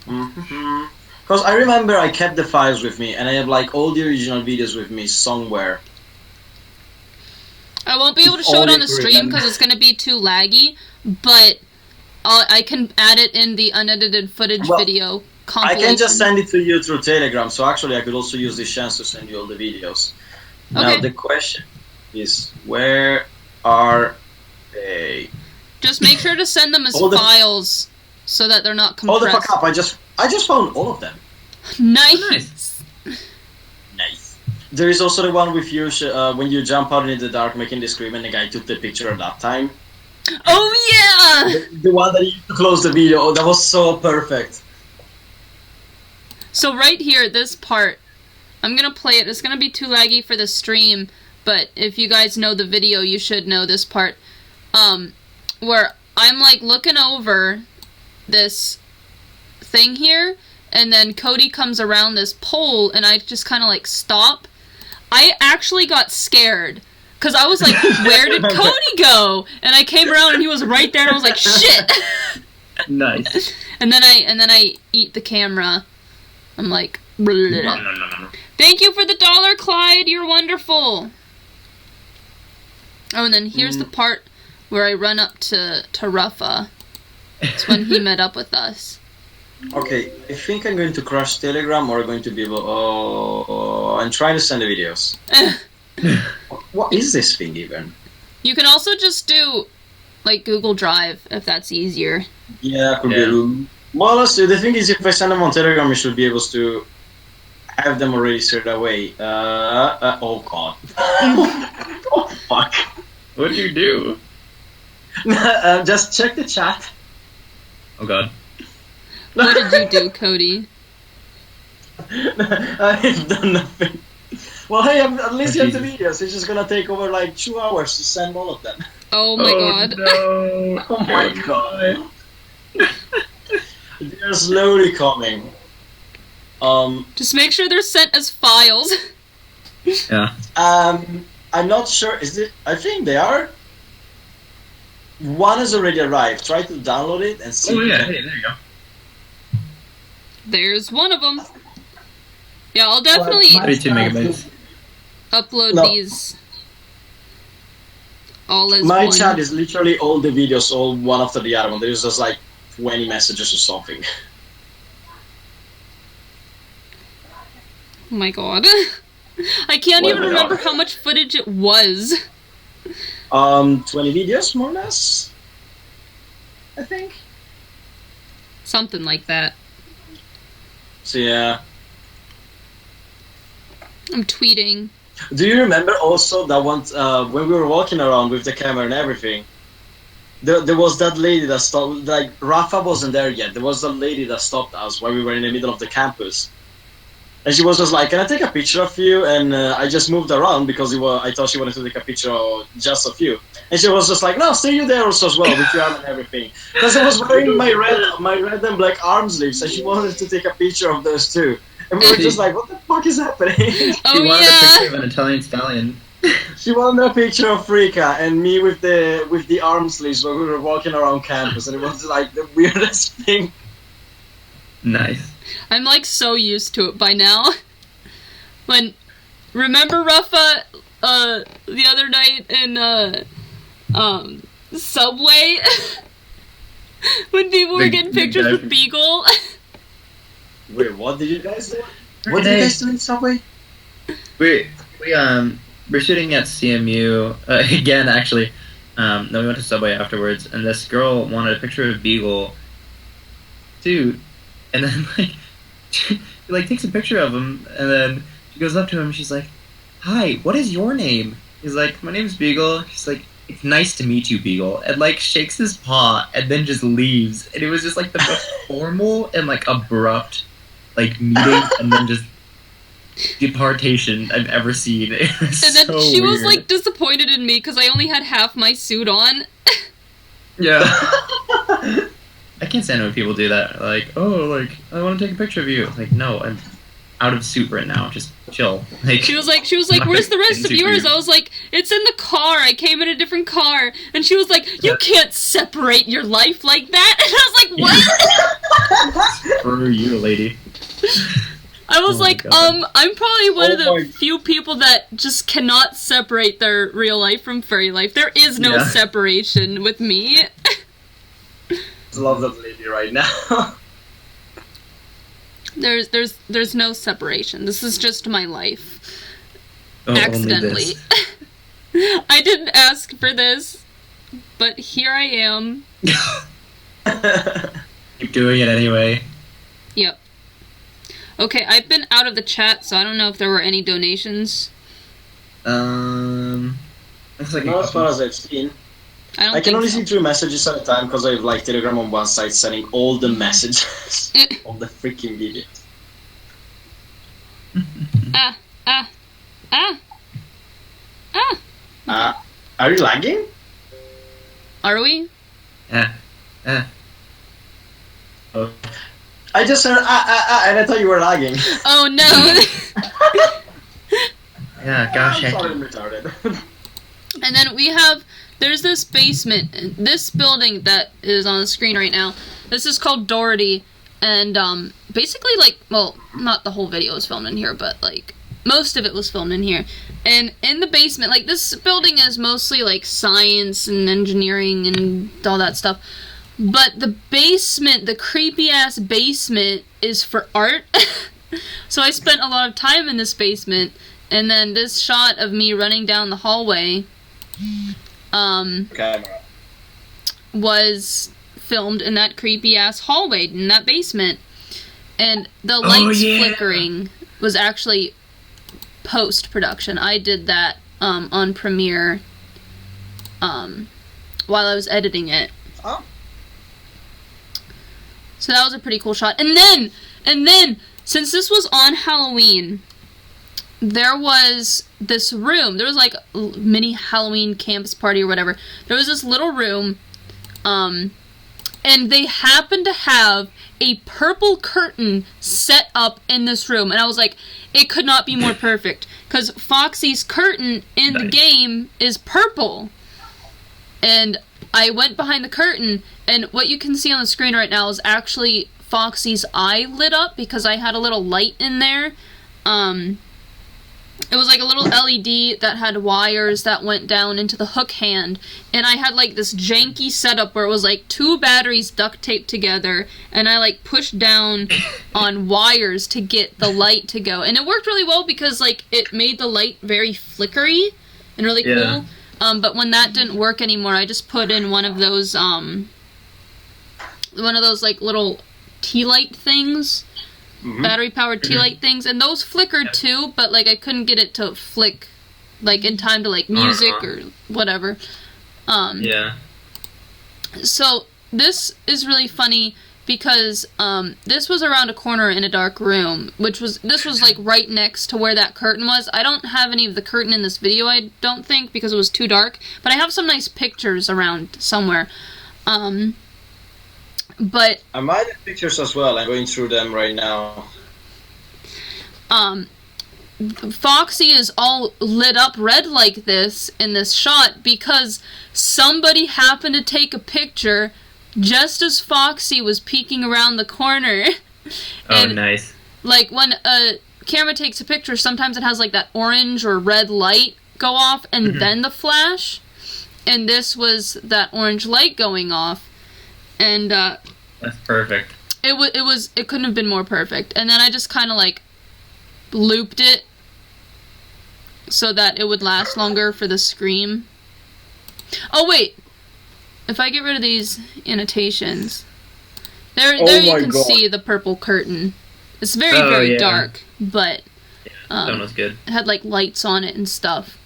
Because I remember I kept the files with me, and I have like all the original videos with me somewhere. I won't be able to show it on the stream because it's going to be too laggy, but I can add it in the unedited footage video compilation. I can just send it to you through Telegram, so actually I could also use this chance to send you all the videos. Okay. Now the question is, where are they? Just make sure to send them as files so that they're not compressed. Hold the fuck up, I just found all of them. Nice. Nice. There is also the one with you when you jump out in the dark making the scream and the guy took the picture at that time. Oh yeah! The one that you closed the video. Oh, that was so perfect. So right here, this part, I'm gonna play it. It's gonna be too laggy for the stream, but if you guys know the video, you should know this part. Where I'm like looking over this thing here, and then Cody comes around this pole, and I just kind of like stop. I actually got scared. Because I was like, where did Cody go? And I came around and he was right there and I was like, shit! Nice. And then I eat the camera. I'm like, bleh. No. Thank you for the $1, Clyde. You're wonderful. Oh, and then here's the part where I run up to Ruffa. It's when he met up with us. Okay, I think I'm going to crush Telegram or I'm going to be able... Oh, I'm trying to send the videos. What is this thing even? You can also just do, like, Google Drive, if that's easier. Yeah, could be. Well, the thing is, if I send them on Telegram, you should be able to have them already straight away. Oh god. Oh fuck. What did you do? Just check the chat. Oh god. What did you do, Cody? I've done nothing. Well, hey, at least you have the videos. It's just gonna take over like 2 hours to send all of them. Oh my god. No. Oh my god. They're slowly coming. Just make sure they're sent as files. Yeah. I'm not sure. Is it? I think they are. one has already arrived. Try to download it and see. Oh yeah, hey, there you go. There's one of them. Yeah, I'll definitely 32 megabytes. upload these all as My one. chat is literally all the videos, all one after the other one. There's just like 20 messages or something. Oh my god. I can't even remember how much footage it was. 20 videos, more or less. I think. Something like that. So yeah. I'm tweeting. Do you remember also that once when we were walking around with the camera and everything? There was that lady that stopped. Like Rafa wasn't there yet. There was that lady that stopped us while we were in the middle of the campus. And she was just like, "Can I take a picture of you?" And I just moved around because I thought she wanted to take a picture of just of you. And she was just like, "No, stay you there also as well with your arm and everything." Because I was wearing my red and black arm sleeves, and she wanted to take a picture of those too. And we were just like, "What the fuck is happening?" Oh She wanted a yeah. picture of an Italian stallion. She wanted a picture of Rika and me with the arm sleeves when we were walking around campus, and it was like the weirdest thing. Nice. I'm like so used to it by now. Remember Rafa the other night in Subway when people were getting pictures with Beagle? Wait, what did you guys do? What did you guys do in Subway? We're shooting at CMU again. Actually, then we went to Subway afterwards, and this girl wanted a picture of Beagle, dude. And then she takes a picture of him, and then she goes up to him. And she's like, "Hi, what is your name?" He's like, "My name's Beagle." She's like, "It's nice to meet you, Beagle," and shakes his paw, and then just leaves. And it was just the most formal and abrupt meeting, and then just departation I've ever seen. It was And then so she was weird. disappointed in me because I only had half my suit on. Yeah. I can't stand when people do that. I want to take a picture of you. No, I'm out of suit right now. Just chill. She was like, "Where's the rest of yours?" I was like, "It's in the car. I came in a different car." And she was like, "You can't separate your life like that." And I was like, "What?" For you, lady. I was like, God. I'm probably one of Oh the few people that just cannot separate their real life from furry life. There is no separation with me. I love that lady right now. There's no separation. This is just my life. Oh, Accidentally. I didn't ask for this, but here I am. Keep doing it anyway. Yep. Okay, I've been out of the chat, so I don't know if there were any donations. Looks like Not as far as I've seen. I can don't only think see 2 messages at a time because I have Telegram on one side sending all the messages on the freaking video. Are you lagging? Are we? Oh. I just heard and I thought you were lagging. Oh no! Yeah, gosh, I'm sorry, I'm retarded. And then there's this basement, this building that is on the screen right now. This is called Doherty, and basically not the whole video was filmed in here, but most of it was filmed in here. And in the basement, this building is mostly science and engineering and all that stuff. But the basement, the creepy ass basement, is for art. So I spent a lot of time in this basement, and then this shot of me running down the hallway was filmed in that creepy ass hallway in that basement. And the lights flickering was actually post-production. I did that on Premiere while I was editing it. Oh. So that was a pretty cool shot. And then, since this was on Halloween, there was this room. There was a mini Halloween campus party or whatever. There was this little room, and they happened to have a purple curtain set up in this room. And I was like, it could not be more perfect. Because Foxy's curtain in the game is purple. And I went behind the curtain, and what you can see on the screen right now is actually Foxy's eye lit up because I had a little light in there. It was like a little LED that had wires that went down into the hook hand, and I had like this janky setup where it was like 2 batteries duct taped together, and I like pushed down on wires to get the light to go, and it worked really well because like it made the light very flickery and really cool. But when that didn't work anymore, I just put in one of those like little tea light things. Battery-powered tea light things, and those flickered too, but like I couldn't get it to flick like in time to like music or whatever. So this is really funny because this was around a corner in a dark room, this was like right next to where that curtain was. I don't have any of the curtain in this video, I don't think, because it was too dark, but I have some nice pictures around somewhere. But I might have pictures as well. I'm going through them right now. Foxy is all lit up red like this in this shot because somebody happened to take a picture just as Foxy was peeking around the corner. And, nice. Like when a camera takes a picture, sometimes it has like that orange or red light go off and then the flash. And this was that orange light going off. And that's perfect. It couldn't have been more perfect. And then I just kind of like looped it so that it would last longer for the scream. Oh wait, if I get rid of these annotations, there you can see the purple curtain. It's very dark, but that was good. It had like lights on it and stuff.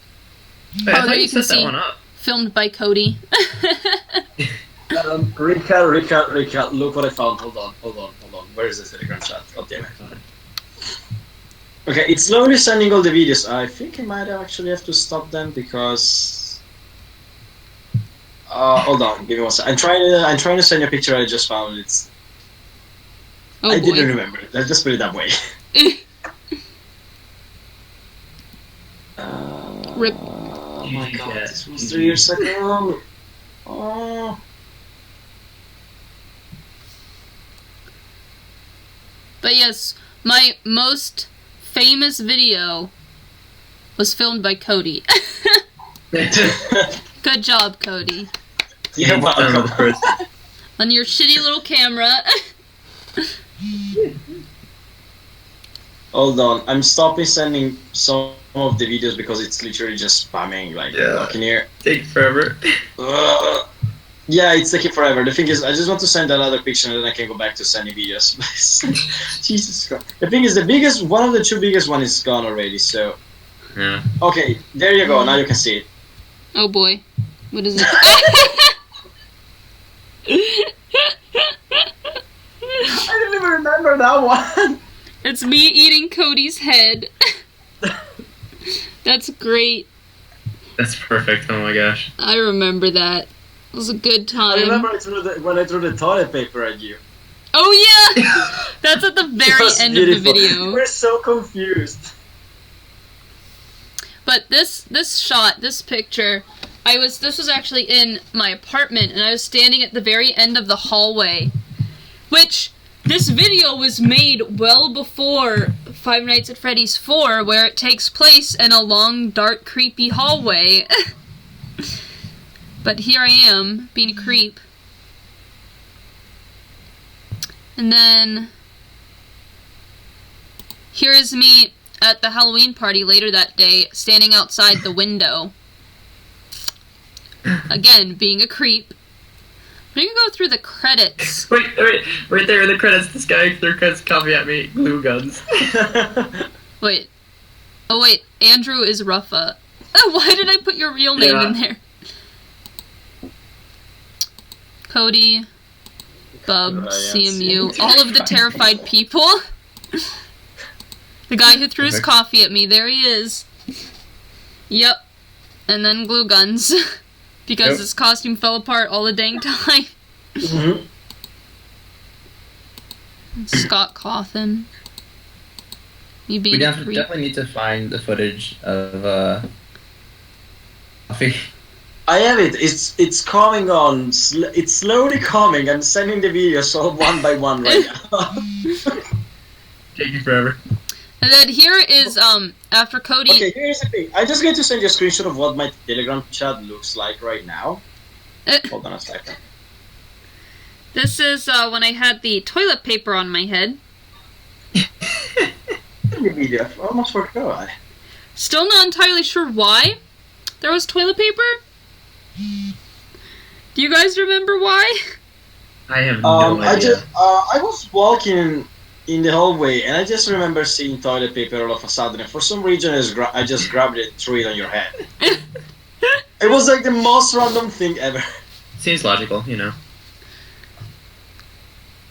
Wait, I thought you set that one up. Filmed by Cody. Rika, look what I found. Hold on. Where is this Telegram chat? God damn it. Okay, it's slowly sending all the videos. I think I might actually have to stop them because... hold on, give me 1 second. I'm trying to send you a picture I just found. I didn't remember it. Let's just put it that way. Rip. Oh my god, this was 3 years ago. Oh... But yes, my most famous video was filmed by Cody. Good job, Cody. You're welcome. On your shitty little camera. Hold on, I'm stopping sending some of the videos because it's literally just spamming, like, look in here. Take forever. Yeah, it's taking forever. The thing is, I just want to send that other picture and then I can go back to sending videos. Jesus Christ. The thing is, one of the 2 biggest one is gone already, so... Yeah. Okay, there you go, now you can see it. Oh boy. What is it? I didn't even remember that one! It's me eating Cody's head. That's great. That's perfect, oh my gosh. I remember that. It was a good time. I remember when I threw the toilet paper at you. Oh yeah! That's at the very end of the video. We're so confused. But this picture, this was actually in my apartment, and I was standing at the very end of the hallway, which this video was made well before Five Nights at Freddy's 4, where it takes place in a long, dark, creepy hallway. But here I am, being a creep. And then here is me at the Halloween party later that day, standing outside the window. Again, being a creep. We're gonna go through the credits. Wait, right there in the credits, this guy threw coffee at me, glue guns. Wait. Oh wait, Andrew is Ruffa. Why did I put your real name in there? Cody, Bub, CMU, all of the terrified people. The guy who threw his coffee at me, there he is. Yep. And then glue guns. Because his costume fell apart all the dang time. Scott Cawthon. You being definitely need to find the footage of coffee. I have it. It's coming on. It's slowly coming. I'm sending the videos all one by one right now. Taking forever. And then here is after Cody. Okay, here's the thing. I'm just going to send you a screenshot of what my Telegram chat looks like right now. Hold on a second. This is when I had the toilet paper on my head. The video. I almost forgot. Still not entirely sure why there was toilet paper. Do you guys remember why? I have no idea. I was walking in the hallway and I just remember seeing toilet paper all of a sudden, and for some reason I just grabbed it and threw it on your head. It was like the most random thing ever. Seems logical, you know.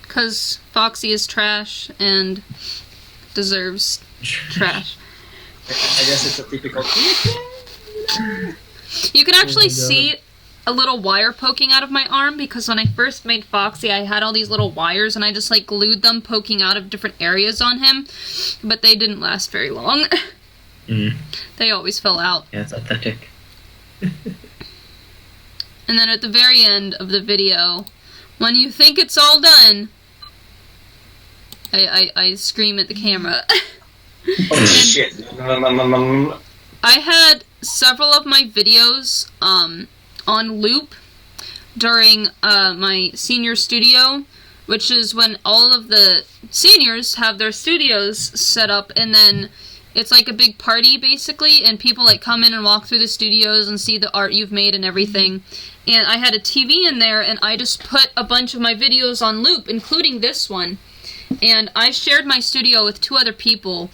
Because Foxy is trash and deserves trash. I guess it's a typical. You can actually see a little wire poking out of my arm, because when I first made Foxy, I had all these little wires and I just like glued them poking out of different areas on him, but they didn't last very long. They always fell out. Yeah, it's authentic. And then at the very end of the video, when you think it's all done, I scream at the camera. Oh shit. I had several of my videos on loop during my senior studio, which is when all of the seniors have their studios set up, and then it's like a big party basically, and people like come in and walk through the studios and see the art you've made and everything. And I had a TV in there, and I just put a bunch of my videos on loop, including this one. And I shared my studio with two other people,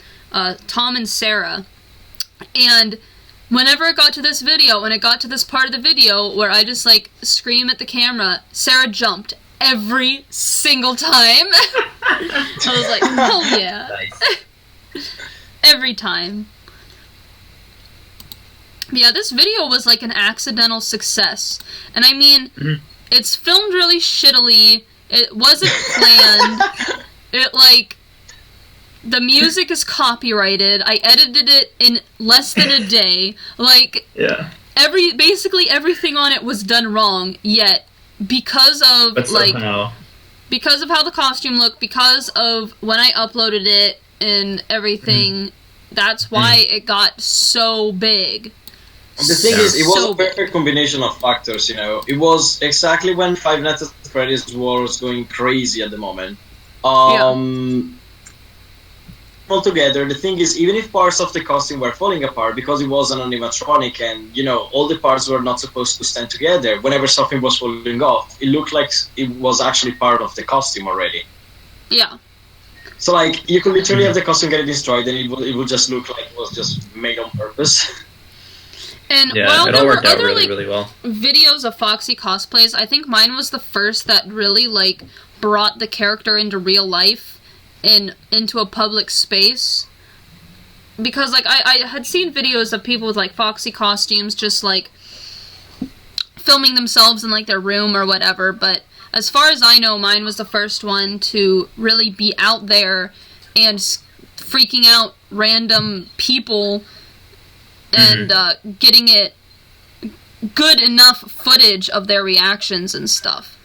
Tom and Sarah. And whenever it got to this video, when it got to this part of the video where I just like scream at the camera, Sarah jumped every single time. I was like, oh yeah. Nice. Every time. But yeah, this video was like an accidental success. And I mean, it's filmed really shittily. It wasn't planned. It like, the music is copyrighted. I edited it in less than a day. Like, yeah. Basically everything on it was done wrong. Yet, because of because of how the costume looked, because of when I uploaded it and everything, that's why it got so big. The thing is, it was a perfect combination of factors, you know. It was exactly when Five Nights at Freddy's was going crazy at the moment. Altogether, the thing is, even if parts of the costume were falling apart, because it was an animatronic and, you know, all the parts were not supposed to stand together, whenever something was falling off, it looked like it was actually part of the costume already. Yeah. So, like, you could literally have the costume get destroyed and it would just look like it was just made on purpose. And yeah, while it there all were worked out other really well. videos of Foxy cosplays, I think mine was the first that really like brought the character into real life and into a public space. Because like I had seen videos of people with like Foxy costumes just like filming themselves in like their room or whatever, but as far as I know, mine was the first one to really be out there and freaking out random people and getting it good enough footage of their reactions and stuff.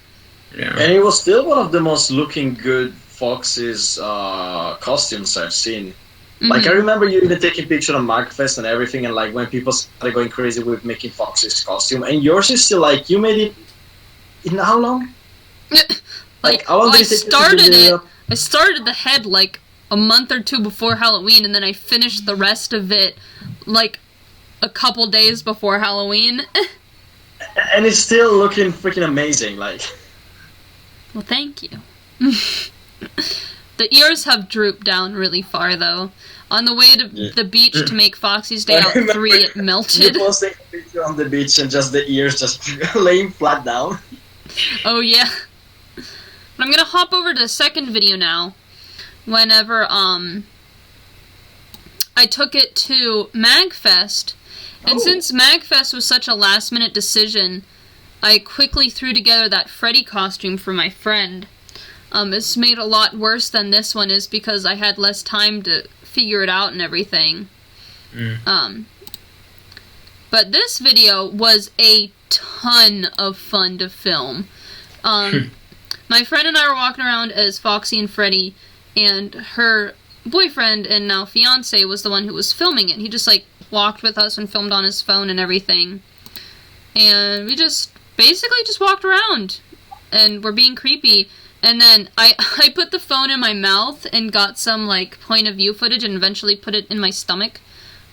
Yeah. And it was still one of the most looking good Foxy's costumes I've seen. Like, I remember you even taking pictures on MagFest and everything, and like when people started going crazy with making Foxy's costume, and yours is still like, you made it in how long? Like, how long did I it take started it. I started the head like a month or two before Halloween, and then I finished the rest of it like a couple days before Halloween. And it's still looking freaking amazing, like. Well, thank you. The ears have drooped down really far, though. On the way to the beach to make Foxy's Day Out 3, it melted. You posting a picture on the beach and just the ears just laying flat down. Oh, yeah. But I'm gonna hop over to the second video now. Whenever, I took it to MagFest. And since MagFest was such a last-minute decision, I quickly threw together that Freddy costume for my friend. It's made a lot worse than this one is because I had less time to figure it out and everything. But this video was a ton of fun to film. My friend and I were walking around as Foxy and Freddy, and her boyfriend and now fiance was the one who was filming it. He just like walked with us and filmed on his phone and everything. And we just basically just walked around and we're being creepy. And then I put the phone in my mouth and got some like point of view footage and eventually put it in my stomach.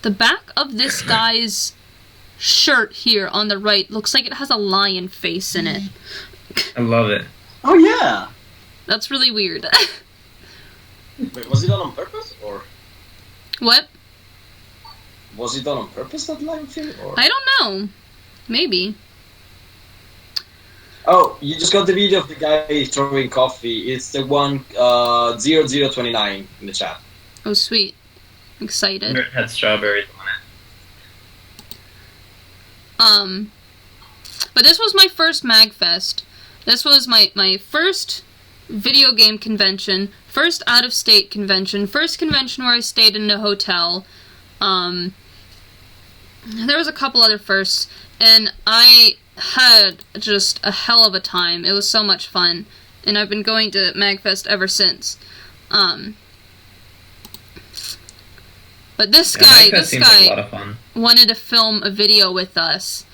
The back of this guy's shirt here on the right looks like it has a lion face in it. I love it. Oh yeah. That's really weird. Wait, was it done on purpose or? What? Was it done on purpose, that lion thing? Or? I don't know. Maybe. Oh, you just got the video of the guy throwing coffee. It's the one 0029 in the chat. Oh, sweet. Excited. It had strawberries on it. But this was my first MagFest. This was my first video game convention, first out-of-state convention, first convention where I stayed in a hotel. There was a couple other firsts, and I had just a hell of a time. It was so much fun, and I've been going to MagFest ever since. But this guy like a lot of fun. wanted to film a video with us.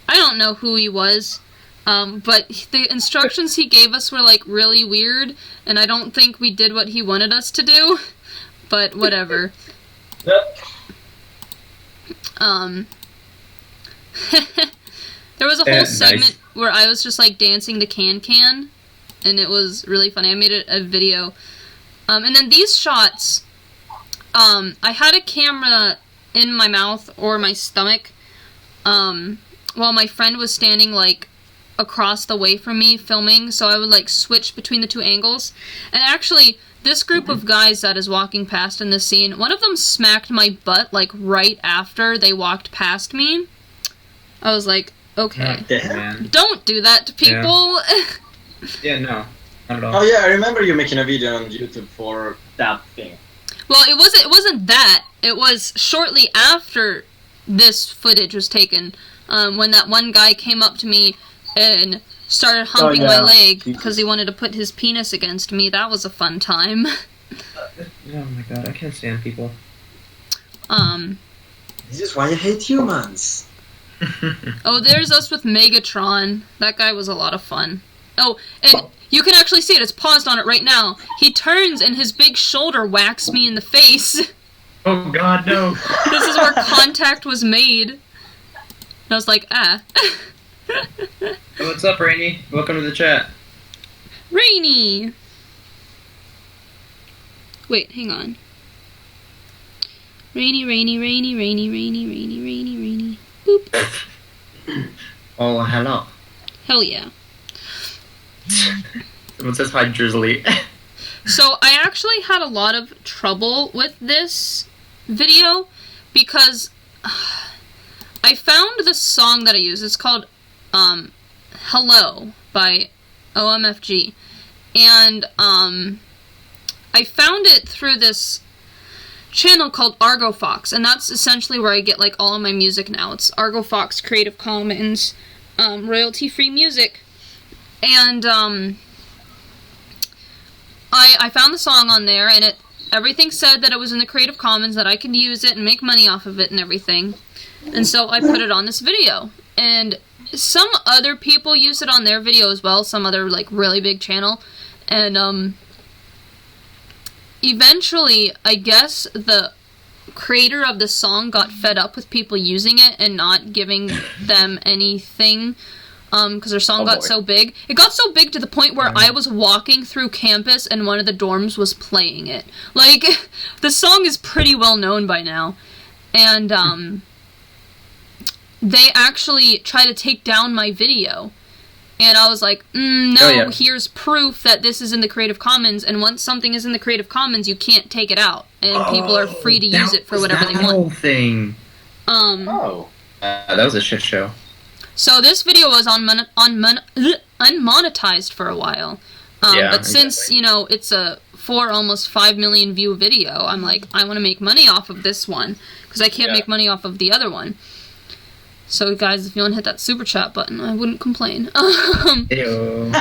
I don't know who he was, but the instructions he gave us were like really weird, and I don't think we did what he wanted us to do, but whatever. There was a whole segment where I was just like dancing to Can Can, and it was really funny. I made it a video. And then these shots, I had a camera in my mouth or my stomach, while my friend was standing like across the way from me filming, so I would like switch between the two angles. And actually, this group of guys that is walking past in the scene, one of them smacked my butt like right after they walked past me. I was like, okay, don't do that to people. Yeah, no, not at all. Oh yeah, I remember you making a video on YouTube for that thing. Well, it wasn't that. It was shortly after this footage was taken, when that one guy came up to me and started humping my leg because he wanted to put his penis against me. That was a fun time. Oh my god, I can't stand people. This is why I hate humans. Oh, there's us with Megatron. That guy was a lot of fun. Oh, and you can actually see it. It's paused on it right now. He turns and his big shoulder whacks me in the face. Oh god, no. This is where contact was made. And I was like, ah. Oh, what's up, Rainy? Welcome to the chat. Rainy! Wait, hang on. Rainy, rainy, rainy, rainy, rainy, rainy, rainy, rainy. Boop. Oh, hello. Hell yeah. Someone says hi, Drizzly. So, I actually had a lot of trouble with this video because I found the song that I use. It's called Hello by OMFG. And I found it through this channel called Argo Fox, and that's essentially where I get like all of my music now. It's Argo Fox Creative Commons royalty-free music. And I found the song on there, and everything said that it was in the Creative Commons, that I could use it and make money off of it and everything. And so I put it on this video. And some other people use it on their video as well, some other like really big channel. And eventually, I guess the creator of the song got fed up with people using it and not giving them anything. Because their song got so big. It got so big to the point where I was walking through campus and one of the dorms was playing it. Like, the song is pretty well known by now. And, they actually tried to take down my video. And I was like, no, here's proof that this is in the Creative Commons, and once something is in the Creative Commons, you can't take it out. And people are free to use it for whatever they want. Whole thing. That was a shit show. So this video was unmonetized for a while. But since, you know, it's a 4, almost 5 million view video, I'm like, I want to make money off of this one, because I can't make money off of the other one. So guys, if you want to hit that super chat button, I wouldn't complain. Ew.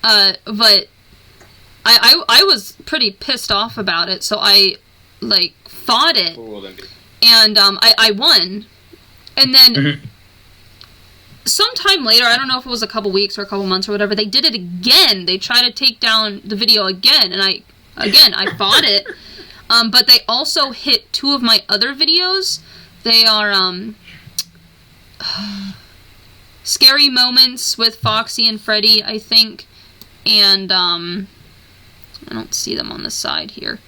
But I was pretty pissed off about it, so I like fought it, and I won, and then sometime later, I don't know if it was a couple weeks or a couple months or whatever, they did it again. They tried to take down the video again, and I fought it, but they also hit 2 of my other videos. They are Scary Moments with Foxy and Freddy, I think. And, I don't see them on the side here.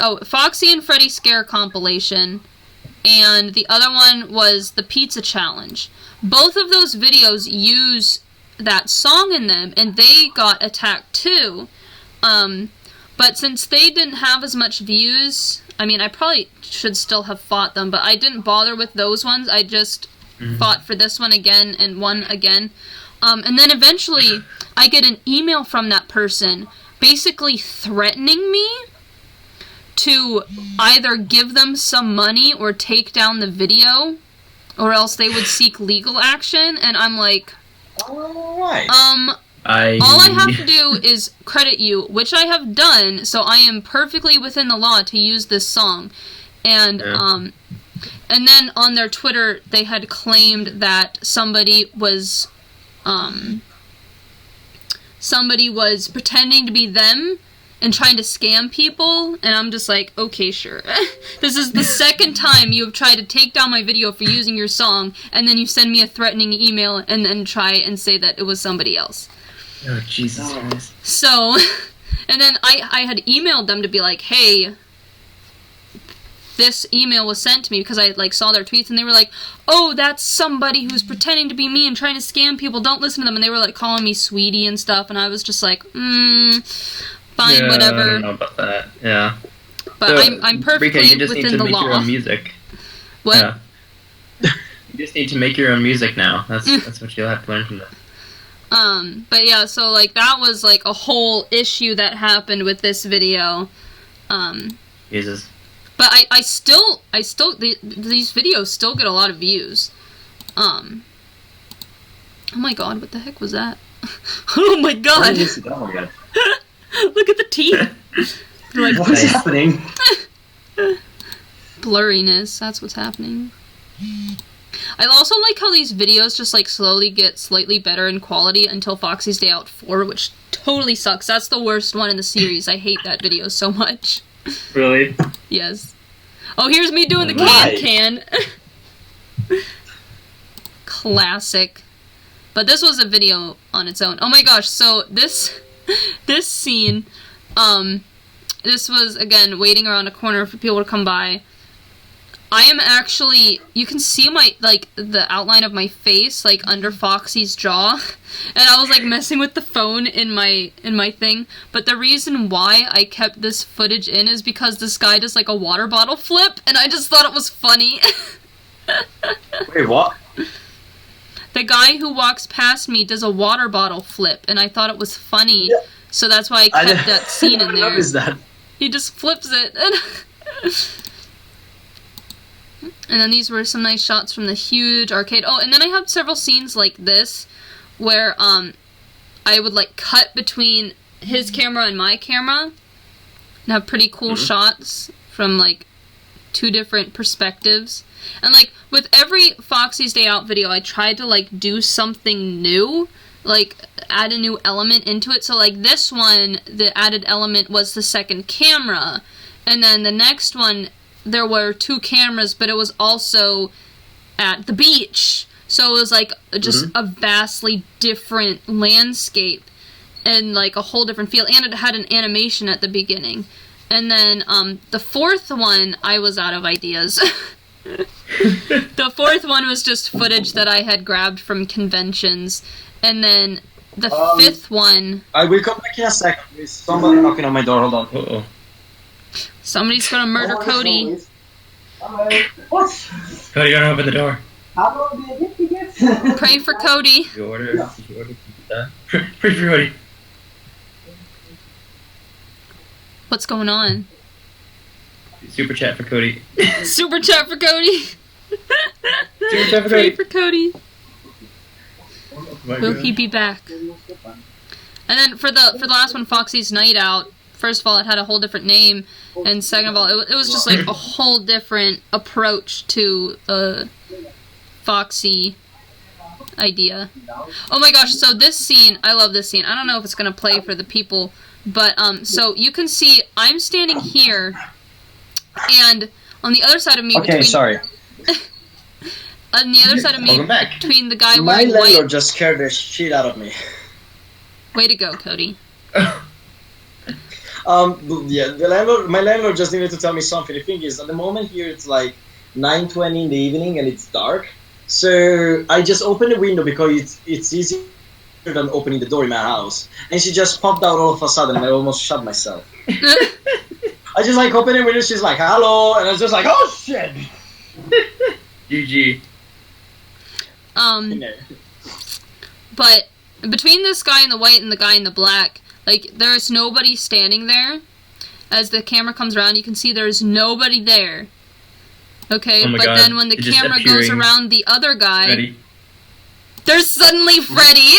Oh, Foxy and Freddy Scare Compilation. And the other one was the Pizza Challenge. Both of those videos use that song in them, and they got attacked too. But since they didn't have as much views, I mean, I probably should still have fought them, but I didn't bother with those ones. I just fought for this one again and won again. And then eventually, I get an email from that person basically threatening me to either give them some money or take down the video, or else they would seek legal action. And I'm like, alright. all I have to do is credit you, which I have done, so I am perfectly within the law to use this song. And, and then on their Twitter, they had claimed that somebody was pretending to be them and trying to scam people, and I'm just like, okay, sure. This is the second time you have tried to take down my video for using your song, and then you send me a threatening email and then try and say that it was somebody else. Oh, Jesus Christ. So, and then I had emailed them to be like, hey, this email was sent to me because I like saw their tweets, and they were like, oh, that's somebody who's pretending to be me and trying to scam people, don't listen to them. And they were like calling me sweetie and stuff, and I was just like, fine, whatever. I don't know about that. Yeah. But so, I'm perfectly Rika, you just within need to the make law. your own music. What? Yeah. You just need to make your own music now. That's what you'll have to learn from this. But yeah, so like that was like a whole issue that happened with this video. Jesus. But I still these videos still get a lot of views. Oh my god, what the heck was that? Oh my god! Look at the teeth! Like, what is happening? Blurriness, that's what's happening. I also like how these videos just like slowly get slightly better in quality until Foxy's Day Out 4, which totally sucks. That's the worst one in the series. I hate that video so much. Really? Yes. Oh, here's me doing the can. Classic. But this was a video on its own. Oh my gosh, so this scene, this was, again, waiting around a corner for people to come by. I am actually, you can see my, like, the outline of my face, like, under Foxy's jaw, and I was, like, messing with the phone in my thing, but the reason why I kept this footage in is because this guy does, like, a water bottle flip, and I just thought it was funny. Wait, what? The guy who walks past me does a water bottle flip, and I thought it was funny, so that's why I kept that scene in there. What is that? He just flips it, and then these were some nice shots from the huge arcade. Oh, and then I have several scenes like this, where, I would, like, cut between his camera and my camera, and have pretty cool shots from, like, 2 different perspectives. And, like, with every Foxy's Day Out video, I tried to, like, do something new, like, add a new element into it. So, like, this one, the added element was the second camera, and then the next one, there were 2 cameras, but it was also at the beach. So it was like just a vastly different landscape and like a whole different feel. And it had an animation at the beginning. And then the 4th one, I was out of ideas. The 4th one was just footage that I had grabbed from conventions. And then the 5th one... I will come back in a second. There's somebody knocking on my door. Hold on. Uh-oh. Somebody's gonna murder Cody. What? Cody, you gotta open the door. Pray for Cody. Did you order pizza? Pray for Cody. What's going on? Super chat for Cody. Super chat for Cody. Super chat for Pray Cody. for Cody. Oh my Will God. he be back? And then for the last one, Foxy's Night Out. First of all, it had a whole different name, and second of all, it was just like a whole different approach to Foxy idea. Oh my gosh! So this scene, I love this scene. I don't know if it's gonna play for the people, but so you can see I'm standing here, and on the other side of me, Okay, sorry. on the other side of me, Welcome back. between the guy My wearing landlord white. just scared the shit out of me. Way to go, Cody. Yeah, my landlord just needed to tell me something. The thing is, at the moment here, it's like 9:20 in the evening and it's dark. So I just opened the window because it's easier than opening the door in my house. And she just popped out all of a sudden and I almost shot myself. I just like opened the window, she's like, hello, and I was just like, oh shit! GG. But between this guy in the white and the guy in the black, like, there's nobody standing there. As the camera comes around, you can see there's nobody there. Okay, Oh my but God. then when the It's just camera goes appearing. around the other guy, Ready? there's suddenly Freddy.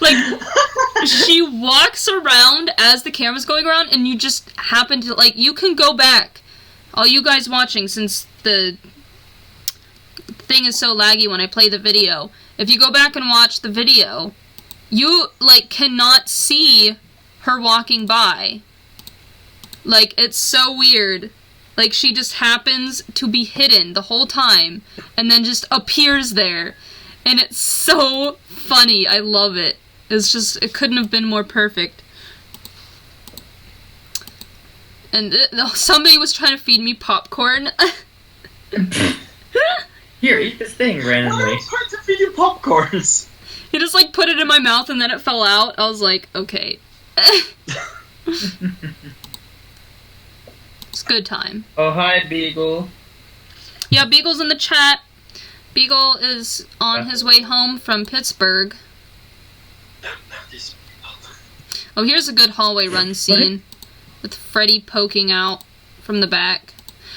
Like, she walks around as the camera's going around, and you just happen to, like, you can go back. All you guys watching, since the thing is so laggy when I play the video, if you go back and watch the video, you, like, cannot see her walking by. Like, it's so weird. Like, she just happens to be hidden the whole time, and then just appears there. And it's so funny. I love it. It's just, it couldn't have been more perfect. And somebody was trying to feed me popcorn. Here, eat this thing Why randomly. are you trying to feed you popcorns? He just, like, put it in my mouth and then it fell out. I was like, okay. It's a good time. Oh, hi, Beagle. Yeah, Beagle's in the chat. Beagle is on his way home from Pittsburgh. Oh, here's a good hallway run scene with Freddy poking out from the back.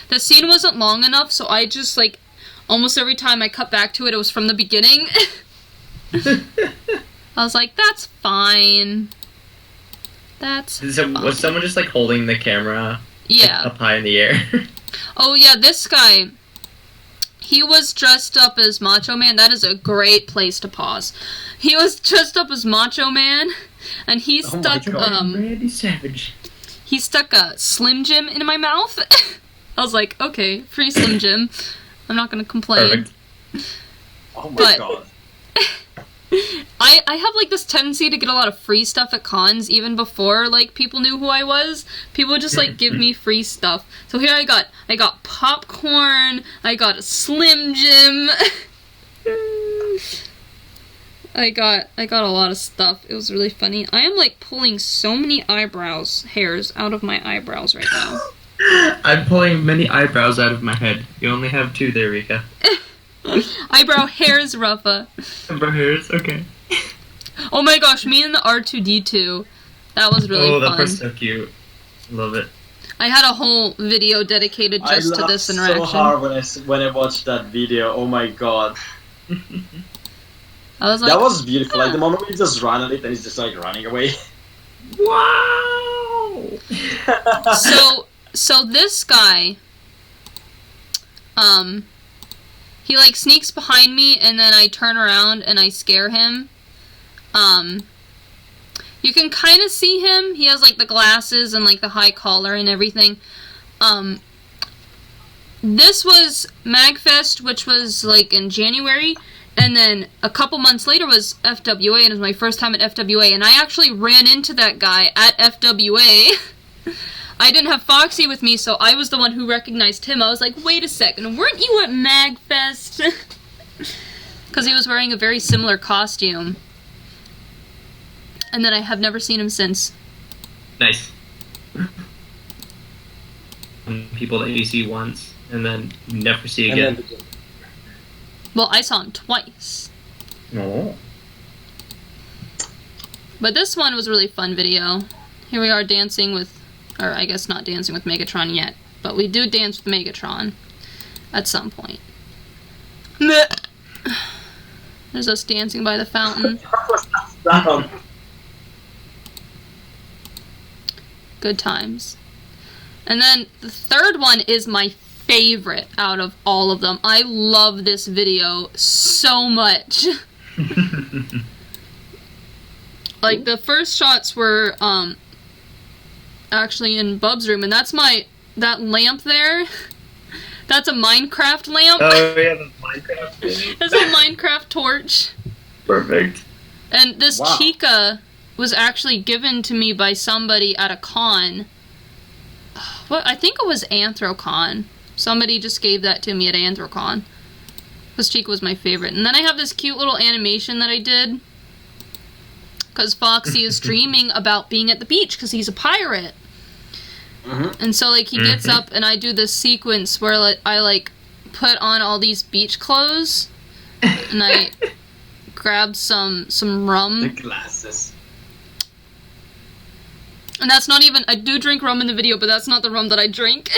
The scene wasn't long enough, so I just, like, almost every time I cut back to it, it was from the beginning. I was like, that's fine. That's fine. Was someone just, like, holding the camera Yeah. up high in the air? Oh, yeah, this guy, he was dressed up as Macho Man. That is a great place to pause. He was dressed up as Macho Man, and he Oh my stuck, God. Randy Savage. he stuck a Slim Jim in my mouth. I was like, okay, free Slim Jim. I'm not gonna complain. Perfect. Oh my But- god. I have, like, this tendency to get a lot of free stuff at cons, even before, like, people knew who I was. People would just, like, give me free stuff. So here I got popcorn, I got a Slim Jim. I got a lot of stuff. It was really funny. I am, like, pulling so many hairs out of my eyebrows right now. I'm pulling many eyebrows out of my head. You only have 2 there, Rika. Eyebrow hairs, Rafa. Eyebrow hairs, okay. Oh my gosh, me and the R2D2. That was really Oh, that fun. part's so cute. Love it. I had a whole video dedicated just to this interaction. I laughed so hard when I watched that video. Oh my god. I was like, That was beautiful. Like the moment we just ran at it and it's just like running away. Wow! so this guy, he like sneaks behind me and then I turn around and I scare him. You can kind of see him. He has like the glasses and like the high collar and everything. This was MagFest, which was like in January, and then a couple months later was FWA, and it was my first time at FWA, and I actually ran into that guy at FWA. I didn't have Foxy with me, so I was the one who recognized him. I was like, wait a second, weren't you at MagFest? Because he was wearing a very similar costume. And then I have never seen him since. Nice. People that you see once and then never see again. Well, I saw him twice. No. But this one was a really fun video. Here we are dancing with Or I guess not dancing with Megatron yet, but we do dance with Megatron at some point. There's us dancing by the fountain. Good times. And then the third one is my favorite out of all of them. I love this video so much. Like, the first shots were actually in Bub's room, and that's that lamp there. That's a Minecraft lamp. Oh, yeah, the Minecraft thing. That's a Minecraft torch. Perfect. And this Chica was actually given to me by somebody at a con. What? I think it was Anthrocon. Somebody just gave that to me at Anthrocon. This Chica was my favorite. And then I have this cute little animation that I did. Because Foxy is dreaming about being at the beach because he's a pirate. And so, like, he gets up and I do this sequence where, like, I, like, put on all these beach clothes and I grab some rum. The glasses. And that's not even, I do drink rum in the video, but that's not the rum that I drink.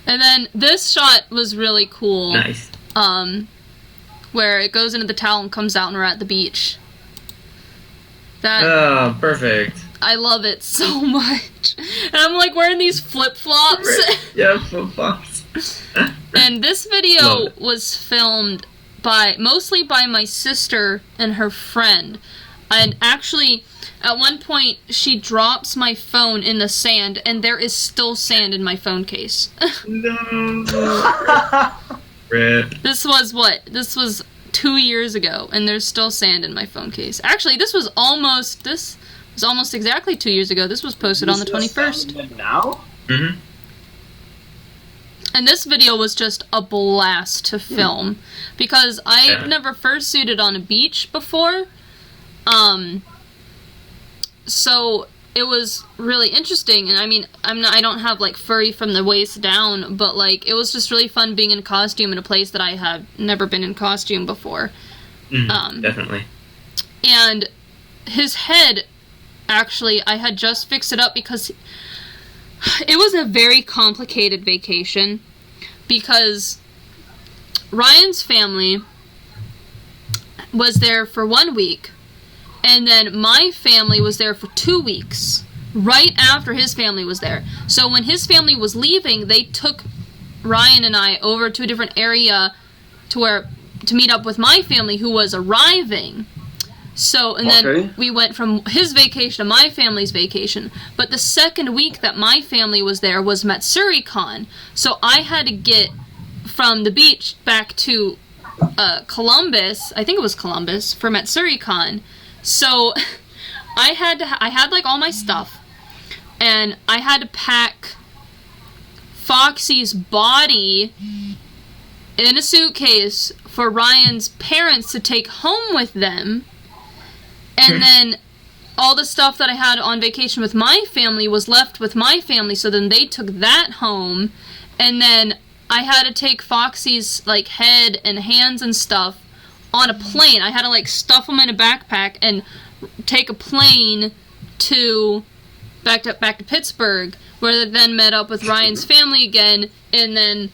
And then this shot was really cool. Nice. Where it goes into the towel and comes out and we're at the beach. Oh, perfect. I love it so much. And I'm like wearing these flip-flops. Yeah, flip-flops. And this video was filmed mostly by my sister and her friend. And actually, at one point, she drops my phone in the sand, and there is still sand in my phone case. No. Rip. This was what? This was 2 years ago, and there's still sand in my phone case. Actually, this was almost exactly 2 years ago. This was posted on the 21st. Now? Mm-hmm. And this video was just a blast to film, because I've never fursuited on a beach before. So it was really interesting, and I mean, I don't have, like, furry from the waist down, but, like, it was just really fun being in costume in a place that I had never been in costume before. Definitely. And his head, actually, I had just fixed it up because it was a very complicated vacation, because Ryan's family was there for 1 week, and then my family was there for 2 weeks, right after his family was there. So when his family was leaving, they took Ryan and I over to a different area to meet up with my family who was arriving. So, and then we went from his vacation to my family's vacation. But the second week that my family was there was MatsuriCon. So I had to get from the beach back to Columbus, I think it was Columbus, for MatsuriCon. So I had like all my stuff, and I had to pack Foxy's body in a suitcase for Ryan's parents to take home with them, and then all the stuff that I had on vacation with my family was left with my family, so then they took that home, and then I had to take Foxy's, like, head and hands and stuff on a plane. I had to, like, stuff them in a backpack and take a plane back to Pittsburgh, where they then met up with Ryan's family again, and then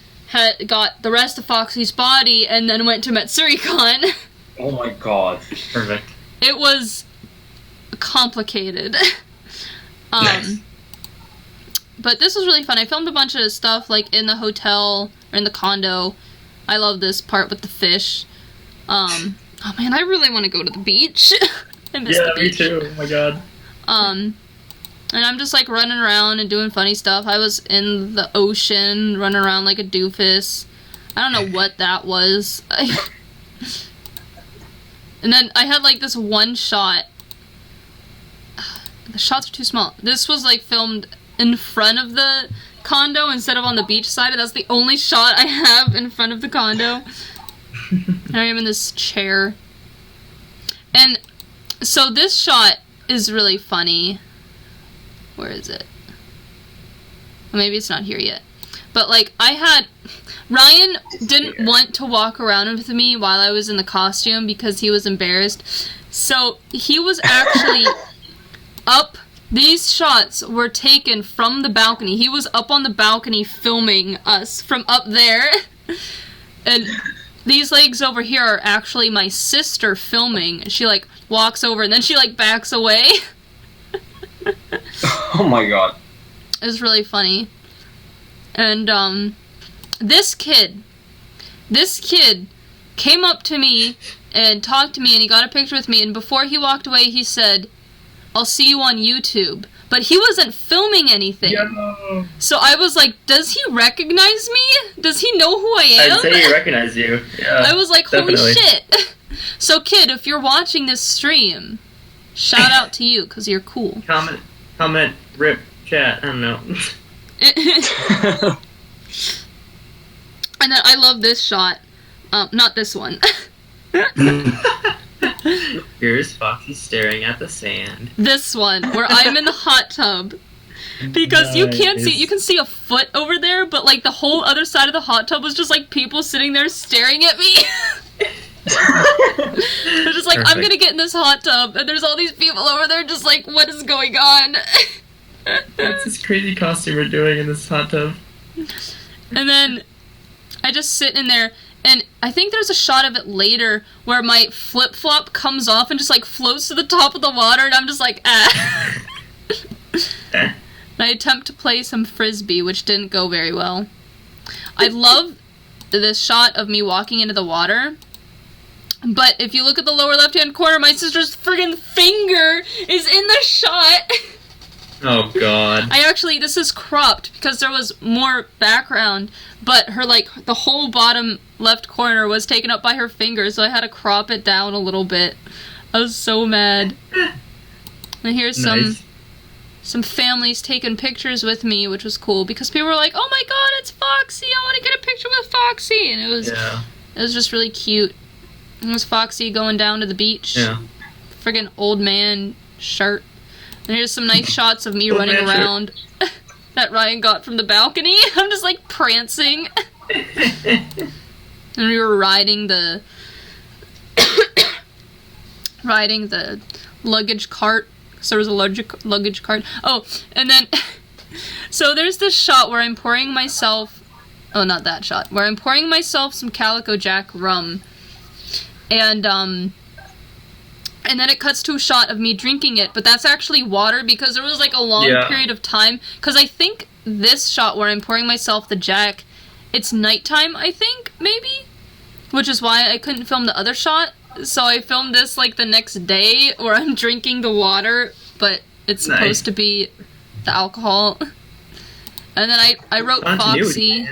got the rest of Foxy's body, and then went to MatsuriCon. Oh my god. Perfect. It was complicated. Nice. But this was really fun. I filmed a bunch of stuff, like, in the hotel, or in the condo. I love this part with the fish. Oh man, I really want to go to the beach. I miss the beach. Me too. Oh my god. And I'm just, like, running around and doing funny stuff. I was in the ocean, running around like a doofus. I don't know what that was. And then I had, like, this one shot. The shots are too small. This was, like, filmed in front of the condo instead of on the beach side, and that's the only shot I have in front of the condo. And I am in this chair. And so this shot is really funny. Where is it? Well, maybe it's not here yet. But, like, Ryan didn't want to walk around with me while I was in the costume because he was embarrassed. So he was actually up These shots were taken from the balcony. He was up on the balcony filming us from up there. And these legs over here are actually my sister filming. She, like, walks over and then she, like, backs away. Oh my god. It was really funny. And, this kid came up to me and talked to me and he got a picture with me, and before he walked away he said, "I'll see you on YouTube." But he wasn't filming anything. Yo. So I was like, does he recognize me? Does he know who I am? I'd say he recognized you. Yeah, I was like, holy definitely. shit. So kid, if you're watching this stream, shout out to you, because you're cool. Comment, rip, chat, I don't know. And then I love this shot. Not this one. Here's Foxy staring at the sand. This one, where I'm in the hot tub. Because you can't see, you can see a foot over there, but like the whole other side of the hot tub was just like people sitting there staring at me. They're just like, Perfect. I'm gonna get in this hot tub, and there's all these people over there just like, what is going on? What's this crazy costume we're doing in this hot tub? And then I just sit in there, and I think there's a shot of it later where my flip-flop comes off and just like floats to the top of the water, and I'm just like, ah. And I attempt to play some frisbee, which didn't go very well. I love this shot of me walking into the water, but if you look at the lower left-hand corner, my sister's friggin' finger is in the shot. Oh god. This is cropped because there was more background, but her, like, the whole bottom left corner was taken up by her finger, so I had to crop it down a little bit. I was so mad. And here's Nice. some families taking pictures with me, which was cool, because people were like, oh my god, it's Foxy, I want to get a picture with Foxy, and it was just really cute. It was Foxy going down to the beach. Yeah. Friggin' old man shirt. And here's some nice shots of me Old running man shirt. around that Ryan got from the balcony. I'm just like prancing. And we were riding the luggage cart. So there was a luggage cart. Oh, and then so there's this shot where I'm pouring myself, oh, not that shot, where I'm pouring myself some Calico Jack rum. And then it cuts to a shot of me drinking it, but that's actually water because there was like a long period of time. Because I think this shot where I'm pouring myself the Jack, it's nighttime, I think, maybe? Which is why I couldn't film the other shot. So I filmed this like the next day where I'm drinking the water, but it's supposed to be the alcohol. And then I wrote Foxy.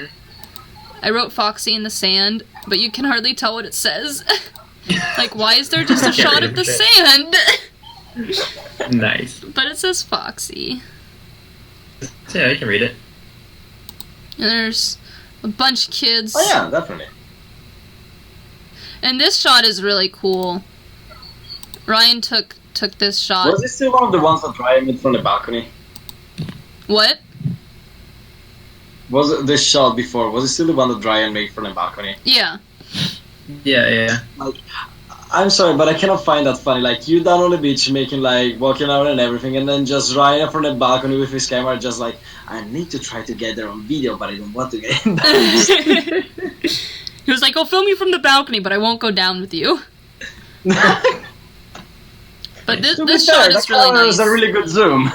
I wrote Foxy in the sand, but you can hardly tell what it says. Like, why is there just a shot of the sand? Nice. But it says Foxy. So yeah, I can read it. And there's a bunch of kids. Oh yeah, definitely. And this shot is really cool. Ryan took this shot. Was this still one of the ones that Ryan made from the balcony? What? Was it this shot before? Was it still the one that Ryan made from the balcony? Yeah. Yeah. Like, I'm sorry, but I cannot find that funny. Like, you down on the beach making, like, walking out and everything, and then just Ryan from the balcony with his camera just like, I need to try to get there on video, but I don't want to get embarrassed. He was like, I'll film you from the balcony, but I won't go down with you. But this shot is really nice. It was a really good zoom.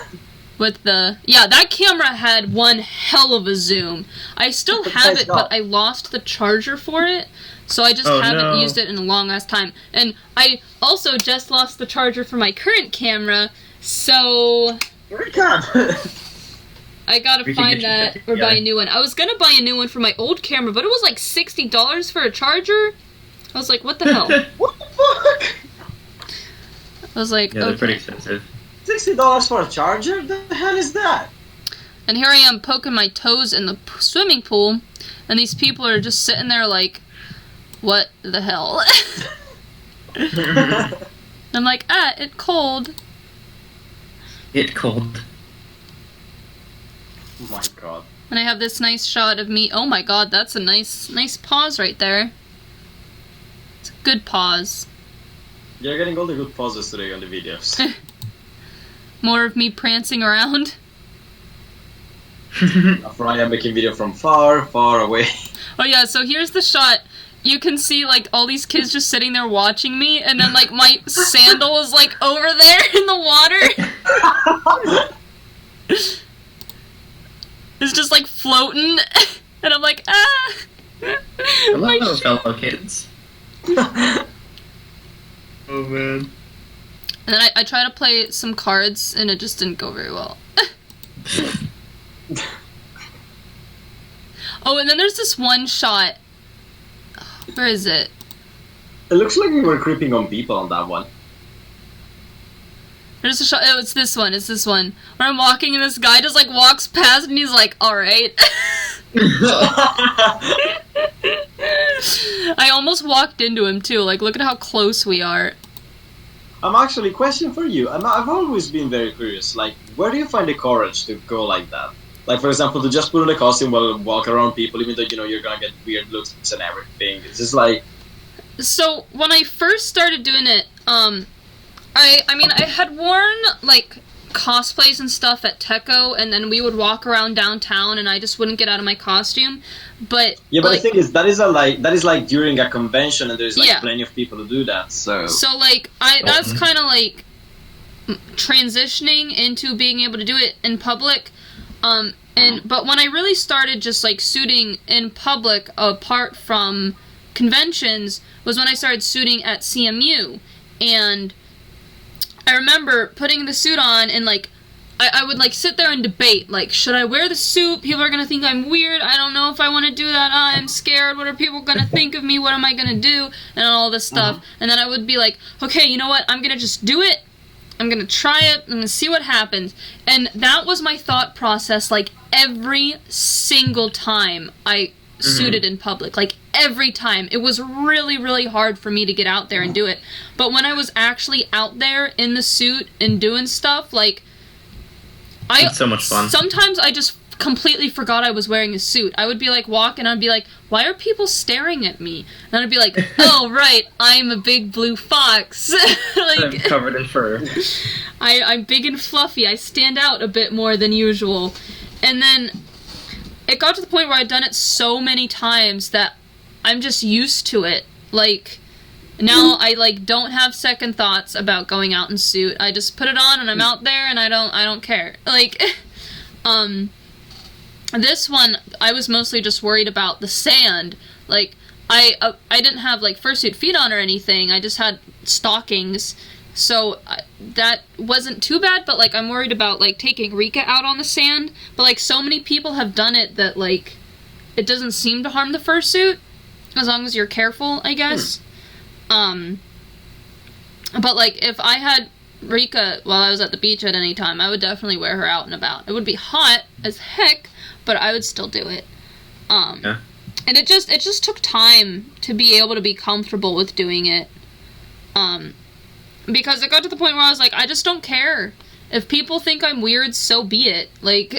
With that camera had one hell of a zoom. I still have it, but I lost the charger for it, so I just haven't used it in a long ass time. And I also just lost the charger for my current camera, so Rika! I gotta find that or buy a new one. I was gonna buy a new one for my old camera, but it was like $60 for a charger. I was like, what the hell? What the fuck? I was like, Yeah, they're pretty expensive. $60 for a charger? The hell is that? And here I am poking my toes in the swimming pool, and these people are just sitting there like, what the hell? I'm like, it cold. It cold. Oh my god. And I have this nice shot of me. Oh my god, that's a nice pause right there. It's a good pause. You're getting all the good pauses today on the videos. More of me prancing around. For I am making video from far, far away. Oh yeah, so here's the shot. You can see, like, all these kids just sitting there watching me, and then, like, my sandal is, like, over there in the water. It's just, like, floating, and I'm like, ah! Hello, fellow kids. Oh, man. And then I tried to play some cards, and it just didn't go very well. Oh, and then there's this one shot. Where is it? It looks like we were creeping on people on that one. There's a shot. Oh, it's this one. It's this one. Where I'm walking and this guy just like walks past and he's like, alright. I almost walked into him too. Like, look at how close we are. I'm actually, question for you. I've always been very curious. Like, where do you find the courage to go like that? Like, for example, to just put on a costume while walk around people, even though, you know, you're gonna get weird looks and everything. It's just like... So, when I first started doing it, I mean, I had worn, like, cosplays and stuff at Techo, and then we would walk around downtown, and I just wouldn't get out of my costume, but... Yeah, but like, the thing is, that is like during a convention, and there's, like, plenty of people who do that, so... So, like, that's kind of, like, transitioning into being able to do it in public, but when I really started just, like, suiting in public, apart from conventions, was when I started suiting at CMU, and I remember putting the suit on, and, like, I would, like, sit there and debate, like, should I wear the suit? People are gonna think I'm weird, I don't know if I want to do that, I'm scared, what are people gonna think of me, what am I gonna do, and all this stuff, and then I would be like, okay, you know what, I'm gonna just do it, I'm gonna try it, I'm gonna see what happens, and that was my thought process, like, every single time I suited in public, like, every time. It was really, really hard for me to get out there and do it, but when I was actually out there in the suit and doing stuff, like, it's so much fun. Sometimes I just completely forgot I was wearing a suit. I would be, like, walking, I'd be like, why are people staring at me? And I'd be like, oh, right, I'm a big blue fox. Like, I'm covered in fur. I'm big and fluffy. I stand out a bit more than usual. And then it got to the point where I'd done it so many times that I'm just used to it. Like, now I, like, don't have second thoughts about going out in suit. I just put it on and I'm out there and I don't care. Like, this one, I was mostly just worried about the sand. Like, I didn't have, like, fursuit feet on or anything. I just had stockings. So, that wasn't too bad, but, like, I'm worried about, like, taking Rika out on the sand. But, like, so many people have done it that, like, it doesn't seem to harm the fursuit. As long as you're careful, I guess. But, like, if I had Rika while I was at the beach at any time, I would definitely wear her out and about. It would be hot as heck, but I would still do it. Yeah. And it just took time to be able to be comfortable with doing it. Because it got to the point where I was like, I just don't care. If people think I'm weird, so be it. Like,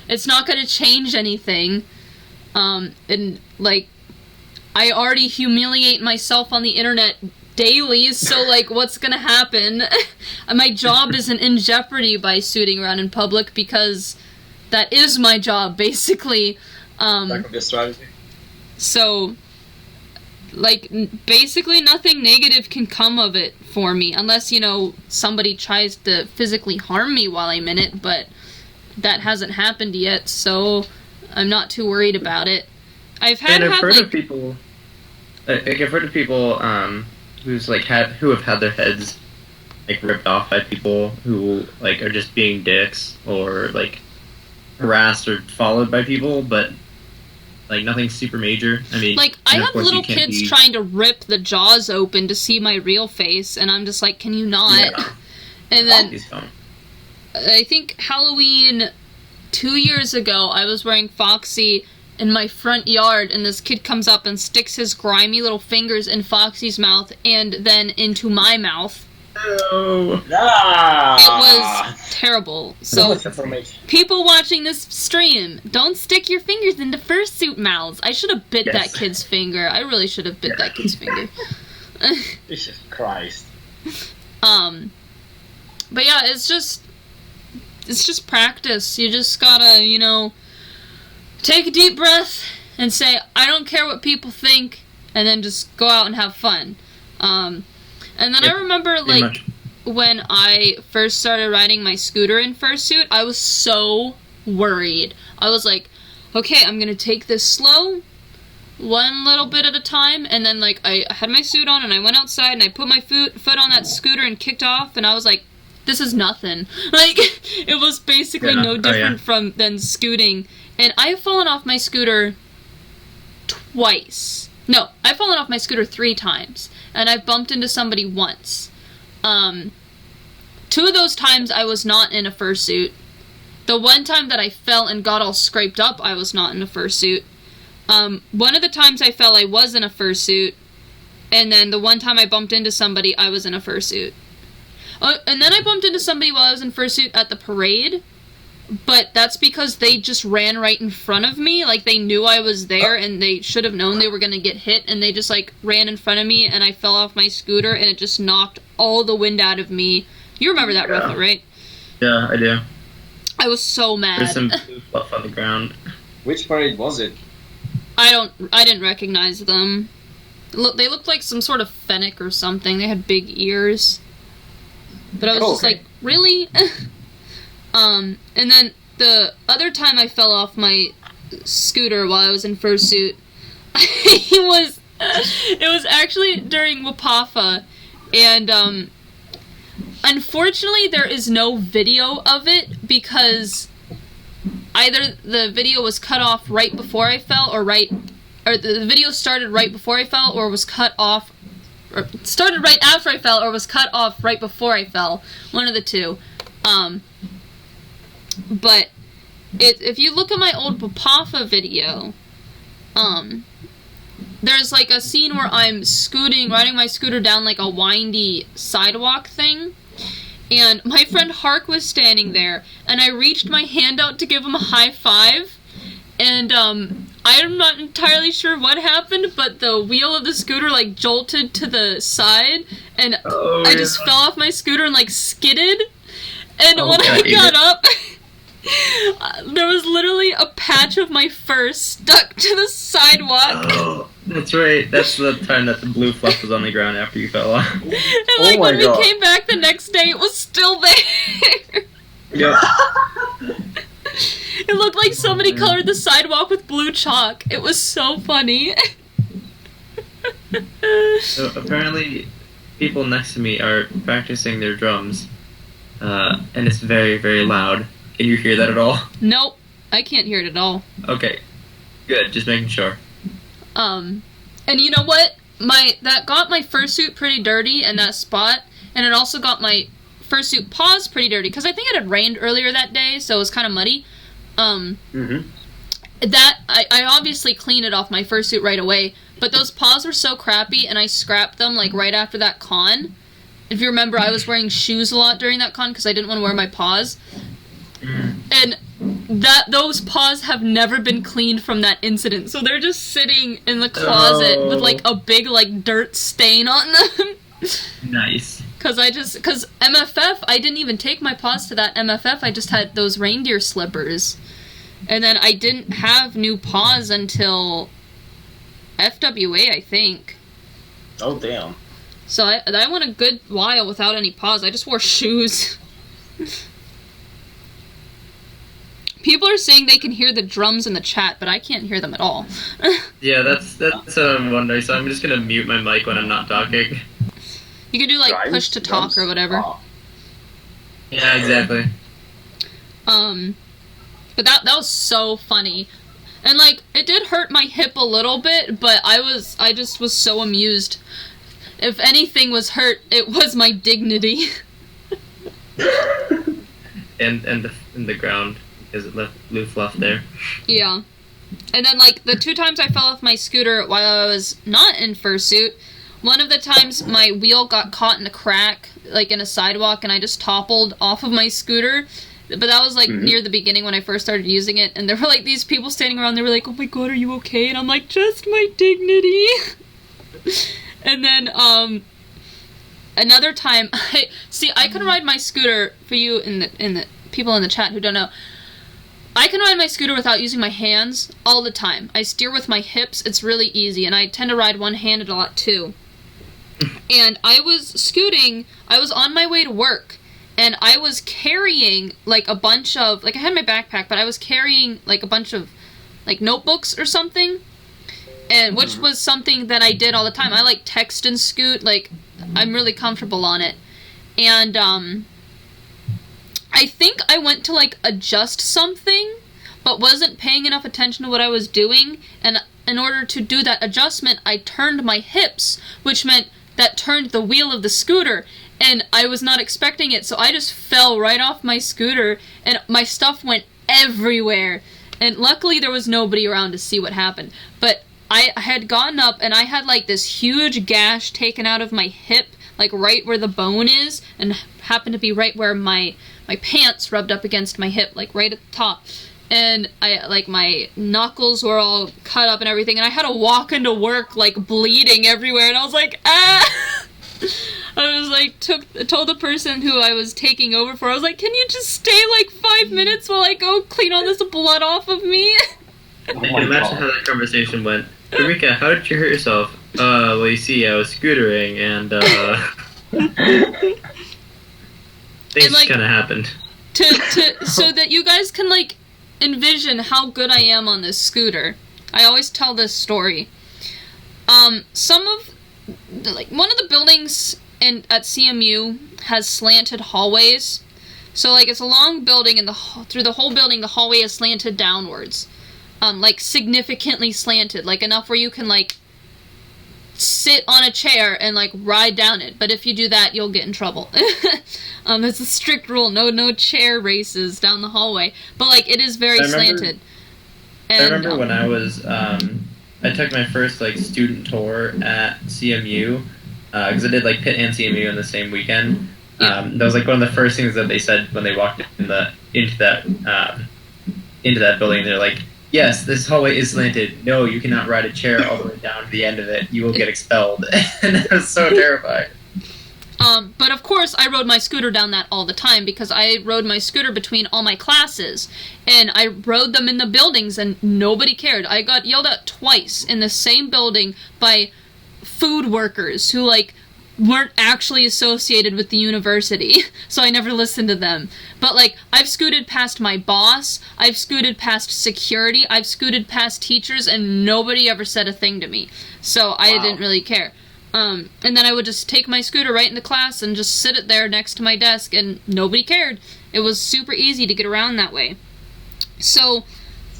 it's not gonna change anything. And, like, I already humiliate myself on the internet daily, so, like, what's gonna happen? My job isn't in jeopardy by suiting around in public, because that is my job, basically. That could be a strategy. So, like, basically nothing negative can come of it for me, unless, you know, somebody tries to physically harm me while I'm in it, but that hasn't happened yet, so I'm not too worried about it. I've heard of people, like, I've heard of people, who have had their heads, like, ripped off by people who, like, are just being dicks, or, like, harassed or followed by people, but, like, nothing super major. I mean, like, I have little kids trying to rip the jaws open to see my real face, and I'm just like, can you not? Yeah. And then, I think Halloween 2 years ago, I was wearing Foxy in my front yard, and this kid comes up and sticks his grimy little fingers in Foxy's mouth, and then into my mouth. Oh. It was terrible. So, people watching this stream, don't stick your fingers into fursuit mouths. I should have bit that kid's finger. I really should have bit that kid's finger. Jesus Christ. But yeah, it's just practice. You just gotta, you know, take a deep breath and say, I don't care what people think, and then just go out and have fun. And then I remember, like, when I first started riding my scooter in fursuit, I was so worried. I was like, okay, I'm gonna take this slow, one little bit at a time, and then, like, I had my suit on, and I went outside, and I put my foot on that scooter and kicked off, and I was like, this is nothing. Like, it was basically no different than scooting. And I've fallen off my scooter twice. No, I've fallen off my scooter 3 times. And I've bumped into somebody once. 2 of those times I was not in a fursuit. The one time that I fell and got all scraped up, I was not in a fursuit. One of the times I fell, I was in a fursuit. And then the one time I bumped into somebody, I was in a fursuit. And then I bumped into somebody while I was in fursuit at the parade. But that's because they just ran right in front of me. Like, they knew I was there, and they should have known they were going to get hit, and they just, like, ran in front of me, and I fell off my scooter, and it just knocked all the wind out of me. You remember that, Rika, right? Yeah, I do. I was so mad. There's some blue fluff on the ground. Which parade was it? I didn't recognize them. They looked like some sort of fennec or something. They had big ears. But I was just like, really? And then the other time I fell off my scooter while I was in fursuit, it was actually during Wapafa, and unfortunately there is no video of it because either the video was cut off right before I fell, or the video started right before I fell, or was cut off. Or started right after I fell, or was cut off right before I fell. One of the two. But if you look at my old Wapafa video, there's like a scene where I'm riding my scooter down like a windy sidewalk thing, and my friend Hark was standing there, and I reached my hand out to give him a high five, and I'm not entirely sure what happened, but the wheel of the scooter, like, jolted to the side, and I just fell off my scooter and, like, skidded. And when I got up, there was literally a patch of my fur stuck to the sidewalk. Oh, that's right. That's the time that the blue fluff was on the ground after you fell off. And, like, when we came back the next day, it was still there. Yep. It looked like somebody colored the sidewalk with blue chalk. It was so funny. So apparently, people next to me are practicing their drums, and it's very, very loud. Can you hear that at all? Nope, I can't hear it at all. Okay, good. Just making sure. And you know what? That got my fursuit pretty dirty in that spot, and it also got my fursuit paws pretty dirty because I think it had rained earlier that day, so it was kind of muddy. That I obviously cleaned it off my fursuit right away, but those paws were so crappy, and I scrapped them like right after that con. If you remember, I was wearing shoes a lot during that con because I didn't want to wear my paws, and those paws have never been cleaned from that incident, so they're just sitting in the closet with like a big like dirt stain on them. Nice. Cause MFF, I didn't even take my paws to that MFF, I just had those reindeer slippers. And then I didn't have new paws until FWA, I think. Oh, damn. So I went a good while without any paws, I just wore shoes. People are saying they can hear the drums in the chat, but I can't hear them at all. Yeah, that's what I'm wondering, so I'm just gonna mute my mic when I'm not talking. You can do, like, push to talk or whatever. Yeah, exactly. But that was so funny. And, like, it did hurt my hip a little bit, but I just was so amused. If anything was hurt, it was my dignity. and the ground, because it left blue fluff there. Yeah. And then, like, the 2 times I fell off my scooter while I was not in fursuit, one of the times my wheel got caught in a crack, like in a sidewalk, and I just toppled off of my scooter. But that was, like, near the beginning when I first started using it, and there were, like, these people standing around, they were like, oh my god, are you okay? And I'm like, just my dignity. And then another time, I can ride my scooter, for you in the people in the chat who don't know, I can ride my scooter without using my hands all the time. I steer with my hips, it's really easy, and I tend to ride one-handed a lot too. And I was on my way to work, and I was carrying, like, a bunch of, like, I had my backpack, but I was carrying, like, a bunch of, like, notebooks or something, and which was something that I did all the time. I, like, text and scoot, like, I'm really comfortable on it. And, I think I went to, like, adjust something, but wasn't paying enough attention to what I was doing, and in order to do that adjustment, I turned my hips, which meant that turned the wheel of the scooter, and I was not expecting it, so I just fell right off my scooter, and my stuff went everywhere, and luckily there was nobody around to see what happened, but I had gotten up, and I had, like, this huge gash taken out of my hip, like, right where the bone is, and happened to be right where my pants rubbed up against my hip, like, right at the top. And my knuckles were all cut up and everything, and I had to walk into work, like, bleeding everywhere, and I was like, ah! I was like, told the person who I was taking over for, I was like, can you just stay, like, 5 minutes while I go clean all this blood off of me? Imagine how that conversation went. Rika, how did you hurt yourself? Well, you see, I was scootering, and, things like, kind of happened. So that you guys can, like, envision how good I am on this scooter. I always tell this story. One of the buildings at CMU has slanted hallways. So, like, it's a long building, and through the whole building, the hallway is slanted downwards. Like, significantly slanted. Like, enough where you can, like, sit on a chair and, like, ride down it. But if you do that, you'll get in trouble. It's a strict rule. No chair races down the hallway. But, like, it is very slanted. And, I remember when I was, I took my first, like, student tour at CMU, because I did, like, Pitt and CMU in the same weekend. That was, like, one of the first things that they said when they walked into that building. They're like, yes, this hallway is slanted. No, you cannot ride a chair all the way down to the end of it. You will get expelled. And I was so terrified. But of course, I rode my scooter down that all the time, because I rode my scooter between all my classes, and I rode them in the buildings, and nobody cared. I got yelled at twice in the same building by food workers who, like, weren't actually associated with the university, so I never listened to them. But, like, I've scooted past my boss, I've scooted past security, I've scooted past teachers, and nobody ever said a thing to me. So I didn't really care. And then I would just take my scooter right into class and just sit it there next to my desk, and nobody cared. It was super easy to get around that way. So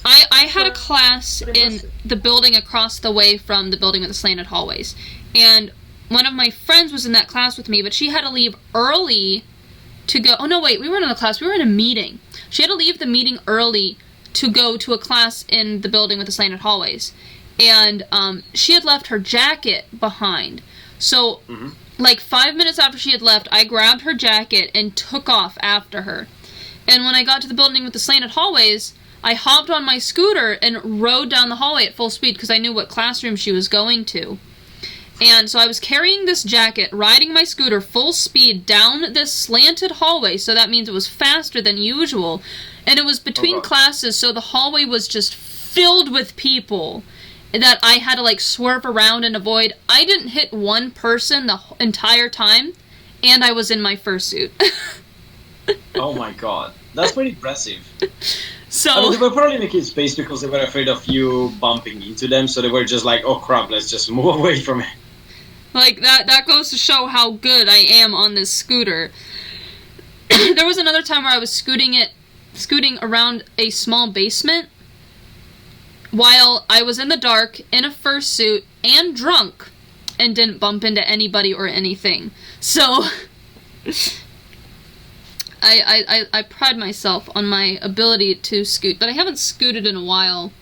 I had a class in the building across the way from the building with the slanted hallways. And one of my friends was in that class with me, but she had to leave early to go... Oh, no, wait, we weren't in a class. We were in a meeting. She had to leave the meeting early to go to a class in the building with the slanted hallways. And she had left her jacket behind. So, like, 5 minutes after she had left, I grabbed her jacket and took off after her. And when I got to the building with the slanted hallways, I hopped on my scooter and rode down the hallway at full speed because I knew what classroom she was going to. And so I was carrying this jacket, riding my scooter full speed down this slanted hallway, so that means it was faster than usual. And it was between classes, so the hallway was just filled with people that I had to, like, swerve around and avoid. I didn't hit one person the entire time, and I was in my fursuit. Oh my god. That's pretty impressive. So, I mean, they were probably making space because they were afraid of you bumping into them, so they were just like, oh crap, let's just move away from it. Like, that goes to show how good I am on this scooter. There was another time where I was scooting around a small basement while I was in the dark, in a fursuit, and drunk, and didn't bump into anybody or anything. So, I pride myself on my ability to scoot, but I haven't scooted in a while,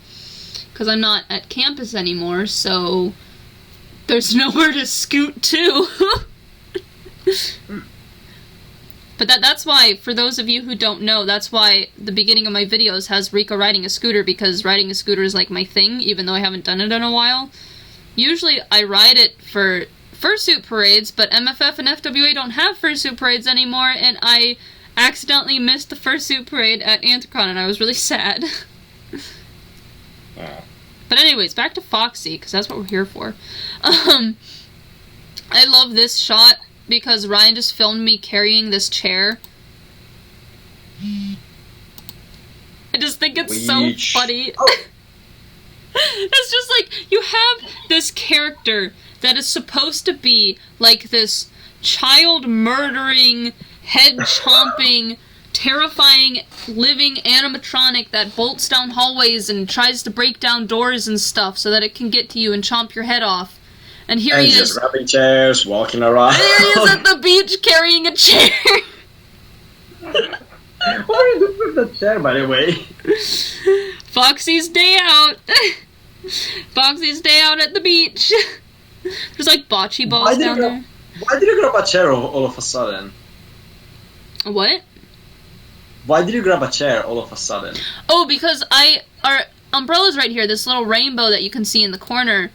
because I'm not at campus anymore, so there's nowhere to scoot to. But that's why, for those of you who don't know, that's why the beginning of my videos has Rika riding a scooter, because riding a scooter is like my thing, even though I haven't done it in a while. Usually I ride it for fursuit parades, but MFF and FWA don't have fursuit parades anymore, and I accidentally missed the fursuit parade at Anthrocon, and I was really sad. But anyways, back to Foxy, because that's what we're here for. I love this shot, because Ryan just filmed me carrying this chair. I just think it's so funny. Oh. It's just like, you have this character that is supposed to be like this child-murdering, head-chomping, terrifying, living animatronic that bolts down hallways and tries to break down doors and stuff so that it can get to you and chomp your head off. And here he is. Just rubbing chairs, walking around. And there he is at the beach carrying a chair. What are you doing with the chair, by the way? Foxy's day out. Foxy's day out at the beach. There's like bocce balls down there. Why did you grab a chair all of a sudden? What? Why did you grab a chair all of a sudden? Oh, because our umbrella's right here, this little rainbow that you can see in the corner.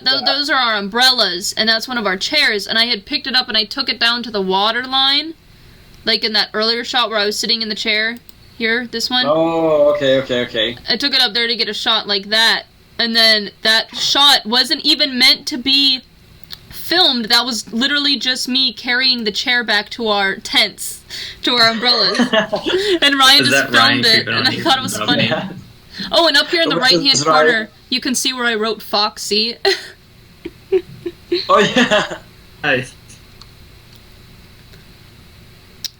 Those are our umbrellas, and that's one of our chairs, and I had picked it up and I took it down to the water line, like in that earlier shot where I was sitting in the chair. Here, this one. Oh, okay. I took it up there to get a shot like that, and then that shot wasn't even meant to be filmed. That was literally just me carrying the chair back to our tents, to our umbrellas. And Ryan just filmed it, and I thought it was funny. Oh, and up here in the right-hand corner, you can see where I wrote Foxy. Oh, yeah. Nice.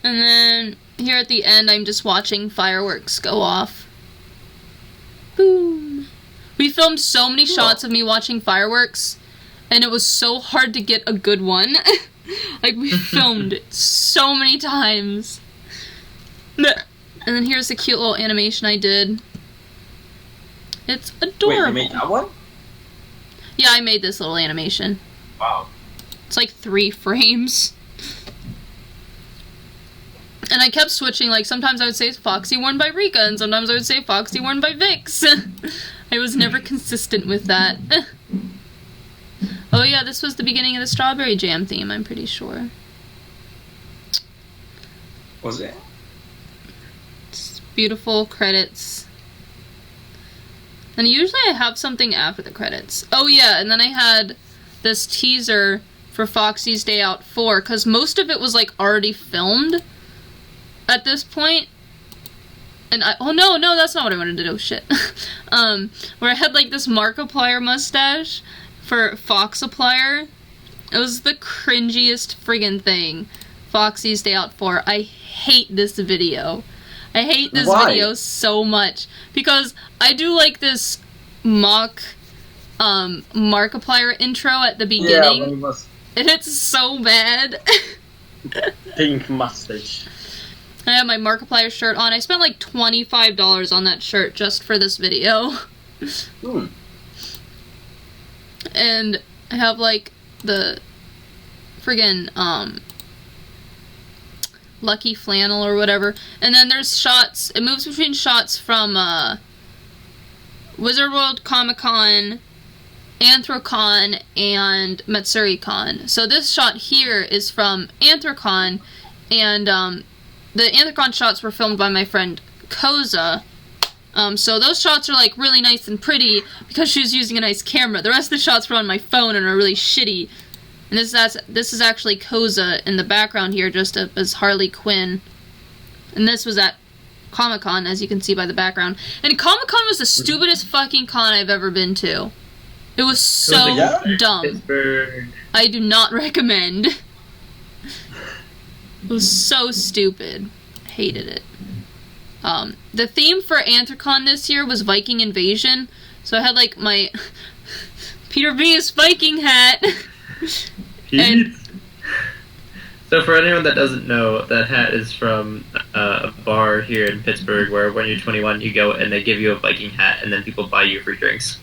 And then here at the end, I'm just watching fireworks go off. Boom. We filmed so many shots of me watching fireworks, and it was so hard to get a good one. Like, we filmed it so many times. And then here's the cute little animation I did. It's adorable. Wait, you made that one? Yeah, I made this little animation. Wow. It's like 3 frames. And I kept switching, like, sometimes I would say Foxy worn by Rika, and sometimes I would say Foxy worn by Vix. I was never consistent with that. Oh yeah, this was the beginning of the Strawberry Jam theme, I'm pretty sure. Was it? It's beautiful credits. And usually I have something after the credits. Oh yeah, and then I had this teaser for Foxy's Day Out 4, because most of it was, like, already filmed at this point. And oh no, that's not what I wanted to do, shit. Where I had, like, this Markiplier mustache for Foxaplier. It was the cringiest friggin' thing. Foxy's Day Out 4. I hate this video. I hate this video so much. Because I do, like, this mock Markiplier intro at the beginning. Yeah, and it's so bad. Pink mustache. I have my Markiplier shirt on. I spent like $25 on that shirt just for this video. And I have like the friggin' Lucky Flannel or whatever. And then there's shots, it moves between shots from Wizard World Comic Con, Anthrocon, and MatsuriCon. So this shot here is from Anthrocon, and the Anthrocon shots were filmed by my friend Koza. So those shots are like really nice and pretty because she was using a nice camera. The rest of the shots were on my phone and are really shitty. And this is actually Koza in the background here, just as Harley Quinn. And this was at Comic-Con, as you can see by the background. And Comic-Con was the stupidest fucking con I've ever been to. It was so dumb. Pittsburgh. I do not recommend. It was so stupid. I hated it. The theme for Anthrocon this year was Viking Invasion. So I had like my Peter Bees Viking hat. And so for anyone that doesn't know, that hat is from a bar here in Pittsburgh where when you're 21 you go and they give you a Viking hat and then people buy you free drinks.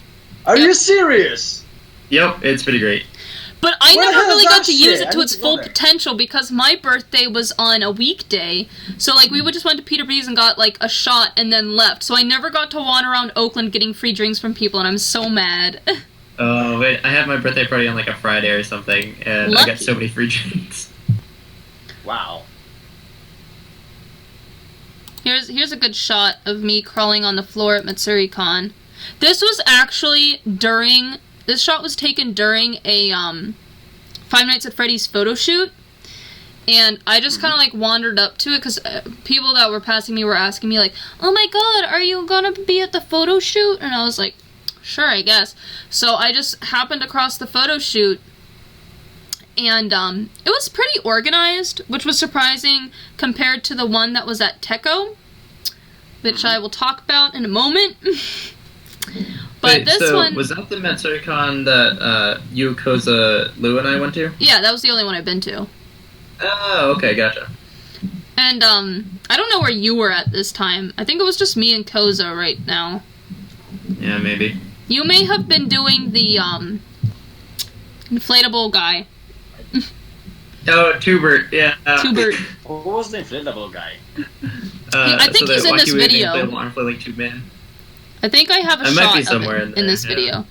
Are you serious? Yep, it's pretty great. But I never really got to use it to its full potential because my birthday was on a weekday. So like we would just went to Peter B's and got like a shot and then left. So I never got to wander around Oakland getting free drinks from people and I'm so mad. Oh wait, I had my birthday party on like a Friday or something, and I got so many free drinks. Wow. Here's a good shot of me crawling on the floor at MatsuriCon. This was actually during. This shot was taken during a Five Nights at Freddy's photo shoot, and I just kind of like wandered up to it because people that were passing me were asking me like, "Oh my God, are you gonna be at the photo shoot?" And I was like, "Sure, I guess." So I just happened across the photo shoot, and it was pretty organized, which was surprising compared to the one that was at Techo, which I will talk about in a moment. But wait, this so one was that the MatsuriCon that you, Koza, Lou, and I went to? Yeah, that was the only one I've been to. Oh, okay, gotcha. And I don't know where you were at this time. I think it was just me and Koza right now. Yeah, maybe. You may have been doing the inflatable guy. Oh, Tubert, yeah. Tubert. Who was the inflatable guy? I think he's in this video. Inflatable tube man. I think I have a I might be shot of somewhere it in this there, video.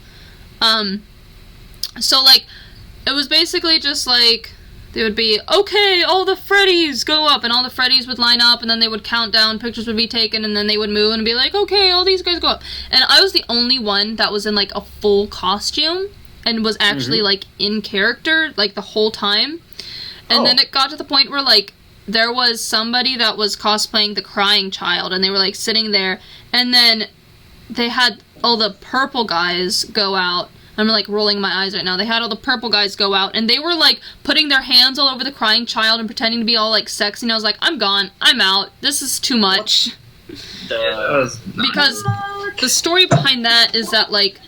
So like, it was basically just like, they would be, okay, all the Freddies go up, and all the Freddies would line up, and then they would count down, pictures would be taken, and then they would move and be like, okay, all these guys go up. And I was the only one that was in like a full costume, and was actually like in character, like the whole time. And then it got to the point where like, there was somebody that was cosplaying the crying child, and they were like sitting there, and then they had all the purple guys go out. I'm like rolling my eyes right now. They had all the purple guys go out, and they were like putting their hands all over the crying child and pretending to be all like sexy, and I was like, I'm gone, I'm out, this is too much. Because The story behind that is that like,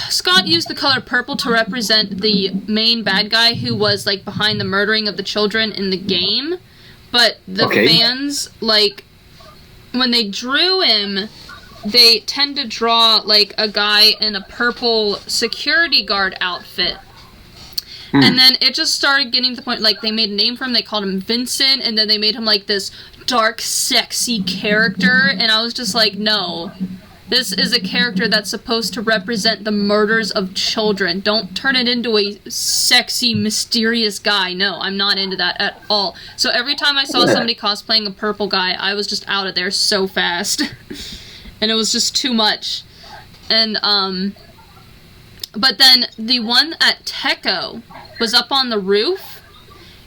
Scott used the color purple to represent the main bad guy who was like behind the murdering of the children in the game, but the fans, like, when they drew him, they tend to draw like a guy in a purple security guard outfit. And then it just started getting to the point, like, they made a name for him, they called him Vincent, and then they made him like this dark, sexy character, and I was just like, no. This is a character that's supposed to represent the murders of children. Don't turn it into a sexy, mysterious guy. No, I'm not into that at all. So every time I saw somebody cosplaying a purple guy, I was just out of there so fast. And it was just too much. And, but then the one at Techo was up on the roof.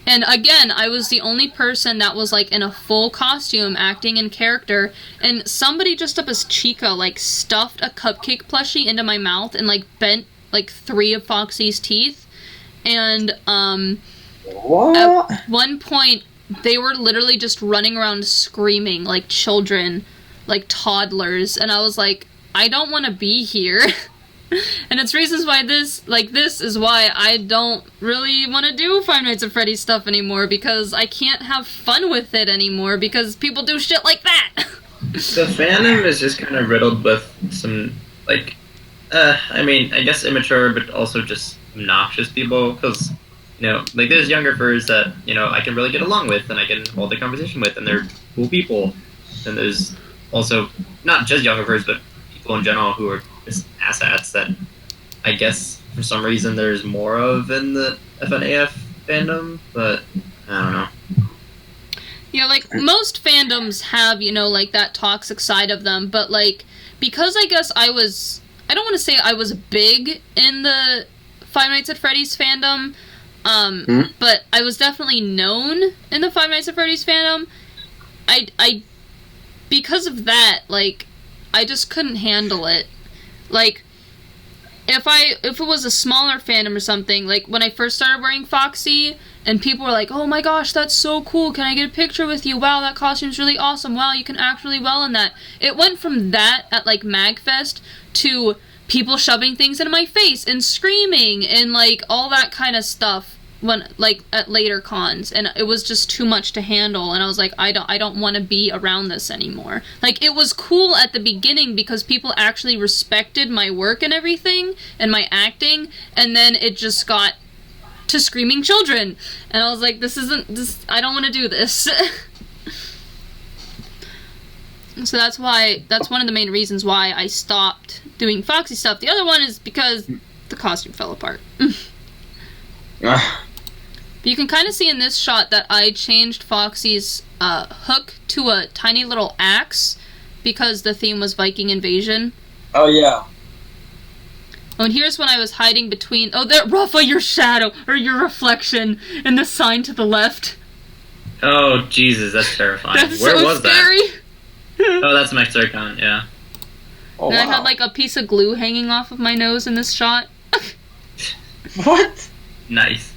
And again, I was the only person that was like in a full costume acting in character, and somebody just up as Chica like stuffed a cupcake plushie into my mouth and like bent like 3 of Foxy's teeth. And at one point they were literally just running around screaming like children, like toddlers, and I was like, I don't want to be here. And it's reasons why this is why I don't really want to do Five Nights at Freddy's stuff anymore, because I can't have fun with it anymore because people do shit like that. The fandom is just kind of riddled with some, like, I mean, I guess immature, but also just obnoxious people, because, you know, like, there's younger furs that, you know, I can really get along with, and I can hold a conversation with, and they're cool people. And there's also, not just younger furs, but people in general who are just asshats that I guess for some reason there's more of in the FNAF fandom, but I don't know. Yeah, like, most fandoms have, you know, like, that toxic side of them, but, like, because I guess I don't want to say I was big in the Five Nights at Freddy's fandom, but I was definitely known in the Five Nights at Freddy's fandom. I because of that, like, I just couldn't handle it. Like, if it was a smaller fandom or something, like, when I first started wearing Foxy, and people were like, oh my gosh, that's so cool, can I get a picture with you? Wow, that costume's really awesome, wow, you can act really well in that. It went from that at, like, MagFest to people shoving things into my face and screaming and, like, all that kind of stuff when, like, at later cons, and it was just too much to handle, and I was like, I don't want to be around this anymore. Like, it was cool at the beginning because people actually respected my work and everything, and my acting, and then it just got to screaming children, and I was like, this, I don't want to do this. So that's one of the main reasons why I stopped doing Foxy stuff. The other one is because the costume fell apart. But you can kind of see in this shot that I changed Foxy's hook to a tiny little axe because the theme was Viking invasion. Oh, yeah. Oh, and here's when I was hiding between... Oh, there, Rafa, your shadow, or your reflection, in the sign to the left. Oh, Jesus, that's terrifying. That's Where so was scary. That? Oh, that's my Circon, yeah. Oh, And wow. I had, like, a piece of glue hanging off of my nose in this shot. What? Nice.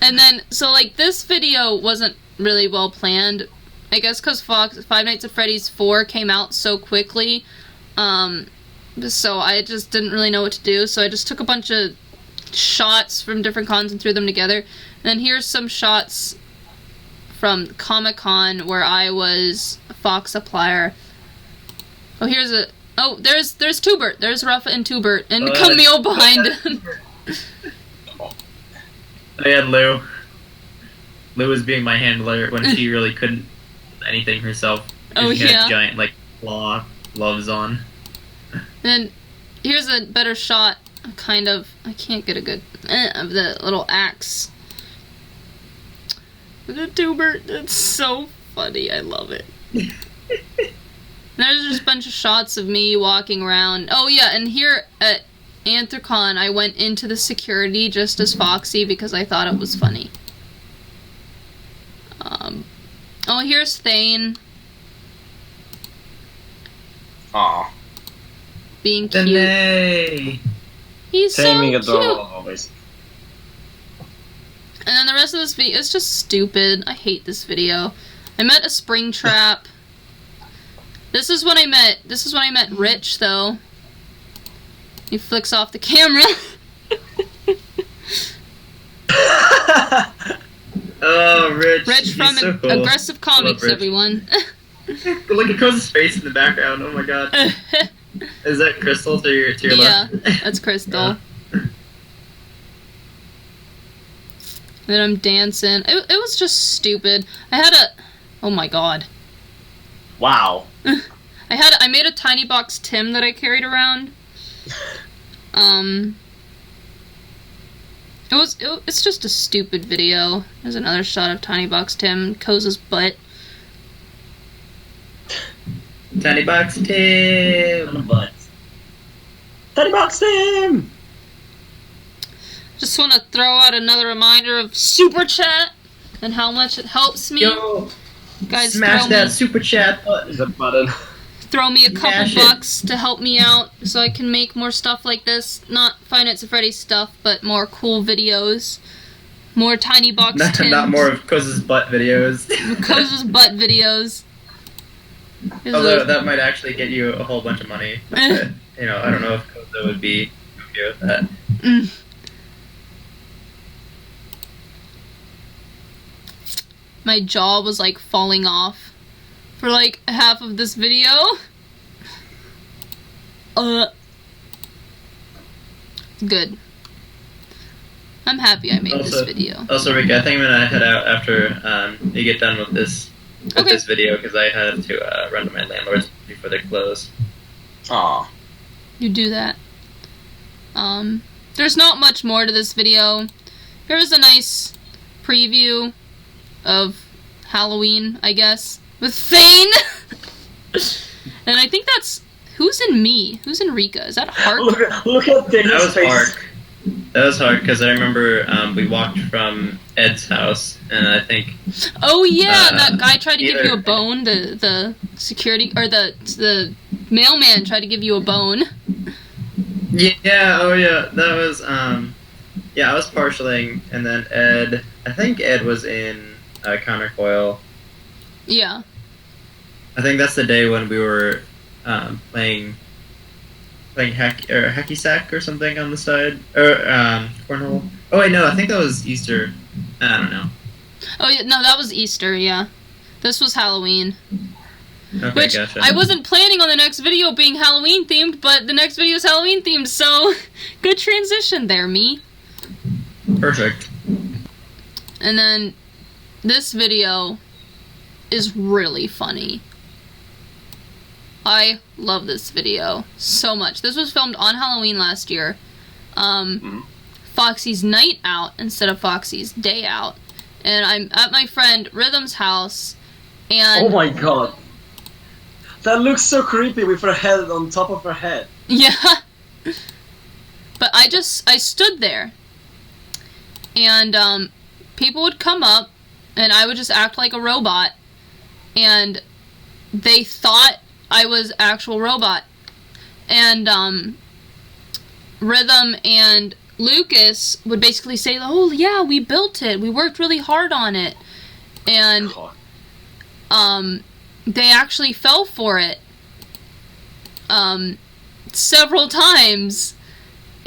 And then, so, like, this video wasn't really well planned. I guess because Five Nights at Freddy's 4 came out so quickly. So I just didn't really know what to do. So I just took a bunch of shots from different cons and threw them together. And then here's some shots from Comic-Con where I was Fox Supplier. Oh, here's a... Oh, there's Tubert. There's Rafa and Tubert. And Camille behind him. I had Lou. Lou was being my handler when she really couldn't do anything herself. Oh, she yeah. had giant, like, claw gloves on. And then here's a better shot, kind of... I can't get a good... of the little axe. The Tubert, it's so funny. I love it. There's just a bunch of shots of me walking around. Oh, yeah, and here at Anthrocon, I went into the security just as Foxy because I thought it was funny. Oh, here's Thane. Aw. Being cute. Danae. He's so Taming cute. adorable always. And then the rest of this video, it's just stupid. I hate this video. I met a spring trap. This is when I met Rich, though. He flicks off the camera. Oh, Rich. Rich He's from so cool. Aggressive Comics, Rich. everyone. Look at Crow's face in the background. Oh my god. Is that Crystal to your Yeah, left? that's Crystal. Then I'm dancing. It was just stupid. I had a... Oh my god. Wow. I made a tiny box Tim that I carried around. It's just a stupid video. There's another shot of Tiny Box Tim, Koza's butt. Tiny Box Tim. Teddy Box Team! Just want to throw out another reminder of Superchat and how much it helps me. Yo, Guys, smash that Super Chat button. Is a button. throw me a couple Smash it. bucks to help me out so I can make more stuff like this. Not Five Nights at Freddy's stuff, but more cool videos. More Tiny Box Tims. Not more of Koz's butt videos. Koza's butt videos. Here's Although a- that might actually get you a whole bunch of money. You know, I don't know if Koza would be okay with that. Mm. My jaw was like falling off for like half of this video. Good. I'm happy I made this video. Also, Rika, I think I'm gonna head out after you get done with this video because I have to run to my landlords before they close. Aw. You do that. There's not much more to this video. Here's a nice preview of Halloween, I guess, with Thane. And I think that's... Who's in me? Who's in Rika? Is that Hark? Look at That Dane's was face. hard. That was hard because I remember we walked from Ed's house, and I think Oh yeah, that guy tried to give you a either- bone. The security or the mailman tried to give you a bone. yeah, oh yeah, that was yeah, I was partialing, and then Ed. I think Ed was in Countercoil. Yeah. I think that's the day when we were playing hacky sack or something on the side, or cornhole. Oh wait, no, I think that was Easter. I don't know. Oh yeah, no, that was Easter. Yeah, this was Halloween. Okay, Which gotcha. I wasn't planning on the next video being Halloween themed, but the next video is Halloween themed, so good transition there, me. Perfect. And then this video is really funny. I love this video so much. This was filmed on Halloween last year. Foxy's night out instead of Foxy's day out. And I'm at my friend Rhythm's house, and... Oh my god. That looks so creepy with her head on top of her head. Yeah. But I stood there. And, people would come up, and I would just act like a robot. And they thought I was actual robot. And, Rhythm and Lucas would basically say, oh, yeah, we built it. We worked really hard on it. And, they actually fell for it. Several times.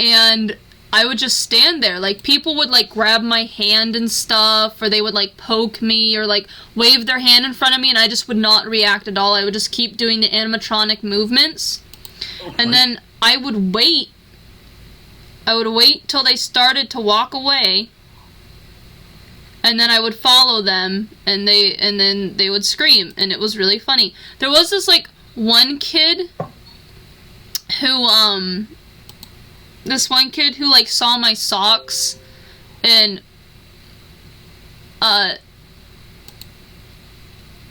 And I would just stand there. Like, people would, like, grab my hand and stuff, or they would, like, poke me, or, like, wave their hand in front of me, and I just would not react at all. I would just keep doing the animatronic movements. And then I would wait. I would wait till they started to walk away, and then I would follow them, and then they would scream, and it was really funny. There was this, like, one kid who, like, saw my socks, and,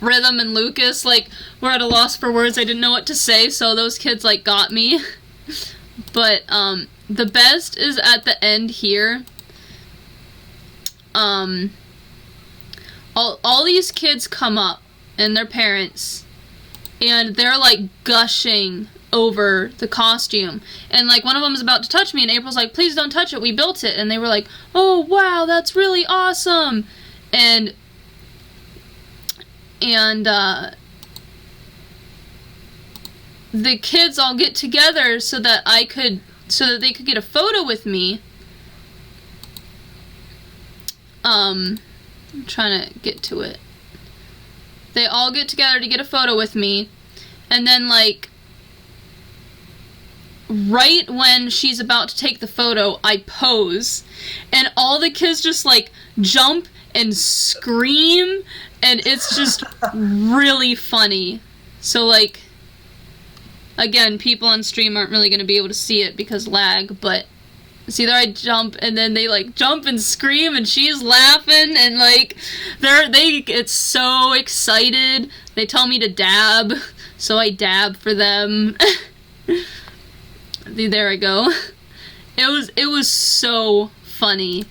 Rhythm and Lucas, like, were at a loss for words. I didn't know what to say, so those kids, like, got me. But, the best is at the end here. All these kids come up, and their parents, and they're, like, gushing over the costume. And, like, one of them is about to touch me, and April's like, please don't touch it, we built it. And they were like, oh, wow, that's really awesome. And the kids all get together so that they could get a photo with me. I'm trying to get to it. They all get together to get a photo with me, and then, like, right when she's about to take the photo, I pose, and all the kids just, like, jump and scream, and it's just really funny. So, like, again, people on stream aren't really going to be able to see it because lag, but it's either I jump and then they, like, jump and scream and she's laughing, and, like, they get so excited. They tell me to dab, so I dab for them. There I go. It was so funny.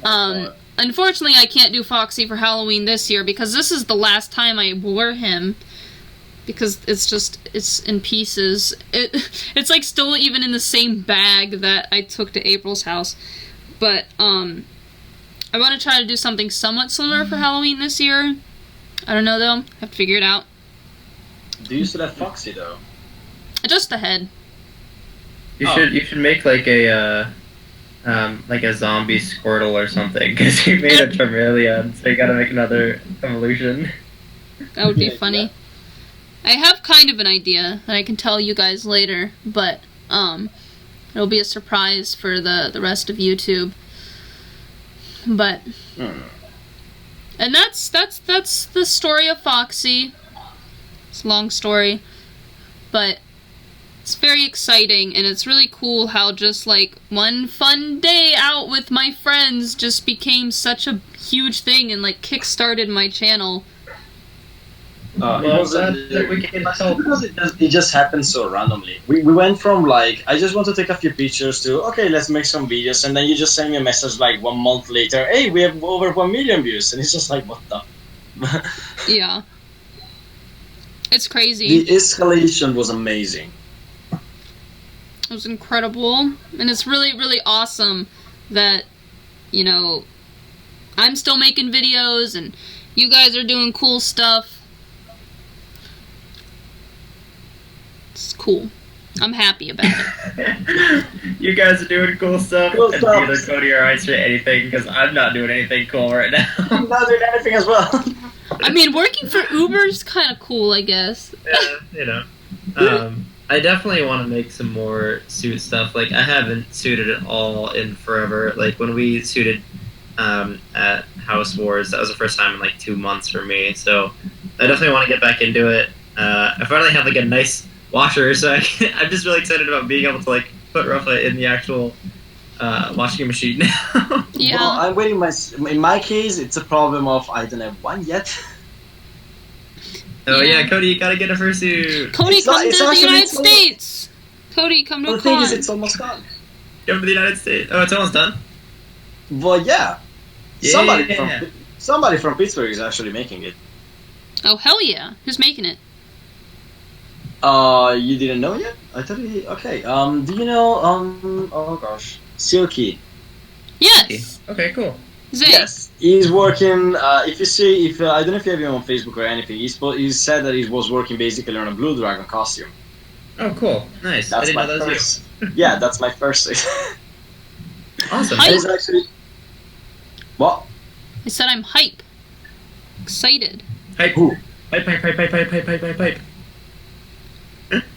Unfortunately, I can't do Foxy for Halloween this year because this is the last time I wore him. Because it's in pieces. It's like still even in the same bag that I took to April's house. But, I want to try to do something somewhat similar for Halloween this year. I don't know, though. Have to figure it out. Do you still have Foxy, though? Just the head. You should make, like a zombie Squirtle or something, because you made a Charmeleon, so you gotta make another evolution. That would be funny. I have kind of an idea that I can tell you guys later, but it'll be a surprise for the rest of YouTube. But and that's the story of Foxy. It's a long story, but it's very exciting, and it's really cool how just, like, one fun day out with my friends just became such a huge thing and, like, kick-started my channel. Because it just happened so randomly. We went from, like, I just want to take a few pictures to, okay, let's make some videos, and then you just send me a message like 1 month later, hey, we have over 1 million views, and it's just like, what the? Yeah. It's crazy. The escalation was amazing. It was incredible, and it's really, really awesome that, you know, I'm still making videos, and you guys are doing cool stuff. It's cool. I'm happy about it. You guys are doing cool stuff, and neither Cody or I say anything, because I'm not doing anything cool right now. I'm not doing anything as well. I mean, working for Uber is kind of cool, I guess. Yeah, you know. I definitely want to make some more suit stuff. Like, I haven't suited at all in forever. Like, when we suited at House Wars, that was the first time in, like, 2 months for me. So, I definitely want to get back into it. I finally have like a nice washer, so I'm just really excited about being able to like put Rafa in the actual washing machine now. Yeah. Well, I'm waiting. In my case, it's a problem of I don't have one yet. Oh Yeah. yeah, Cody, you gotta get a fursuit. Cody, It's come not- to it's the actually- United it's almost- States. Cody, come to The a thing con. is, it's almost done. Come to the United States. Oh, it's almost done. Well, yeah. Yeah. Somebody from Pittsburgh is actually making it. Oh, hell yeah. Who's making it? You didn't know yet? I thought he. Okay. Do you know? Oh gosh, Silky. Yes. Okay, cool. Zay. Yes, he's working. If you see, I don't know if you have him on Facebook or anything. He said that he was working basically on a Blue Dragon costume. Oh, cool. Nice. I That's didn't my know that was first. Yeah, that's my first. Awesome. Hype. He's actually. What? I said I'm hype. Excited. Hype. Who? Hype, hype, hype, hype, hype, hype, hype, hype, hype.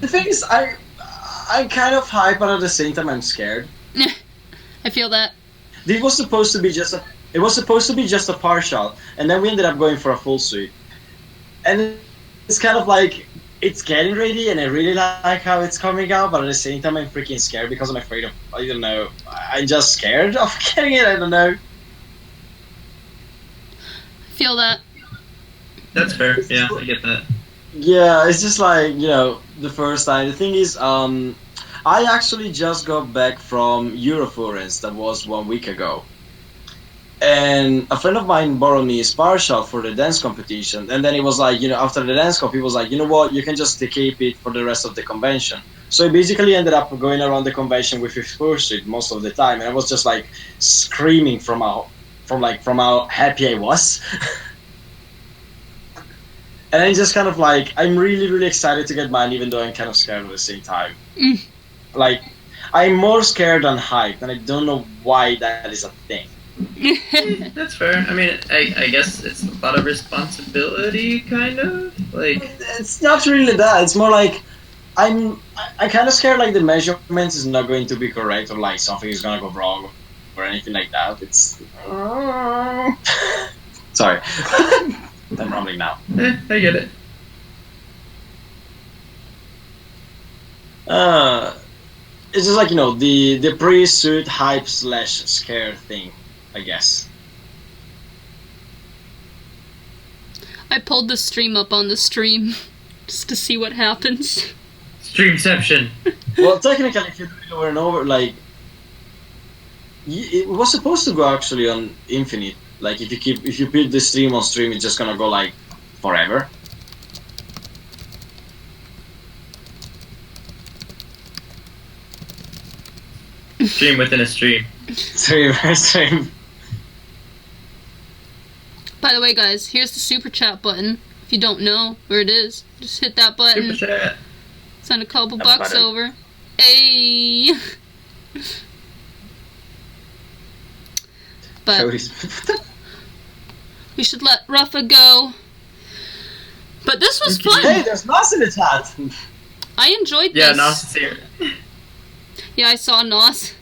The thing is, I'm kind of hype, but at the same time, I'm scared. I feel that. It was supposed to be just a partial, and then we ended up going for a full suit. And it's kind of like it's getting ready, and I really like how it's coming out, but at the same time, I'm freaking scared because I'm afraid of. I don't know. I'm just scared of getting it. I don't know. I feel that. That's fair. Yeah, I get that. Yeah, it's just like, the first time. The thing is, I actually just got back from Euroflorence, that was 1 week ago. And a friend of mine borrowed me his partial for the dance competition. And then he was like, after the dance comp, he was like, you know what, you can just keep it for the rest of the convention. So he basically ended up going around the convention with his fursuit most of the time. And I was just like screaming from how happy I was. And I'm just kind of like, I'm really, really excited to get mine, even though I'm kind of scared at the same time. Like, I'm more scared than hyped, and I don't know why that is a thing. That's fair. I mean, I guess it's a lot of responsibility, kind of. Like, It's not really that. It's more like, I kind of scared like the measurements is not going to be correct, or like something is gonna go wrong, or anything like that. It's... Sorry. I'm rambling now. I get it. It's just like, the pre-suit hype / scare thing, I guess. I pulled the stream up on the stream just to see what happens. Streamception. Well, technically, if you do it over and over, like, it was supposed to go actually on infinite. Like, if you put the stream on stream, it's just gonna go like forever. Stream within a stream. Stream. By the way, guys, here's the super chat button. If you don't know where it is, just hit that button. Super chat. Send a couple That bucks button. over. Hey. But Cody's. we should let Rafa go. But this was Hey, fun. there's Nos in the chat. I enjoyed Yeah, this. Nos is here. Yeah, I saw Nos.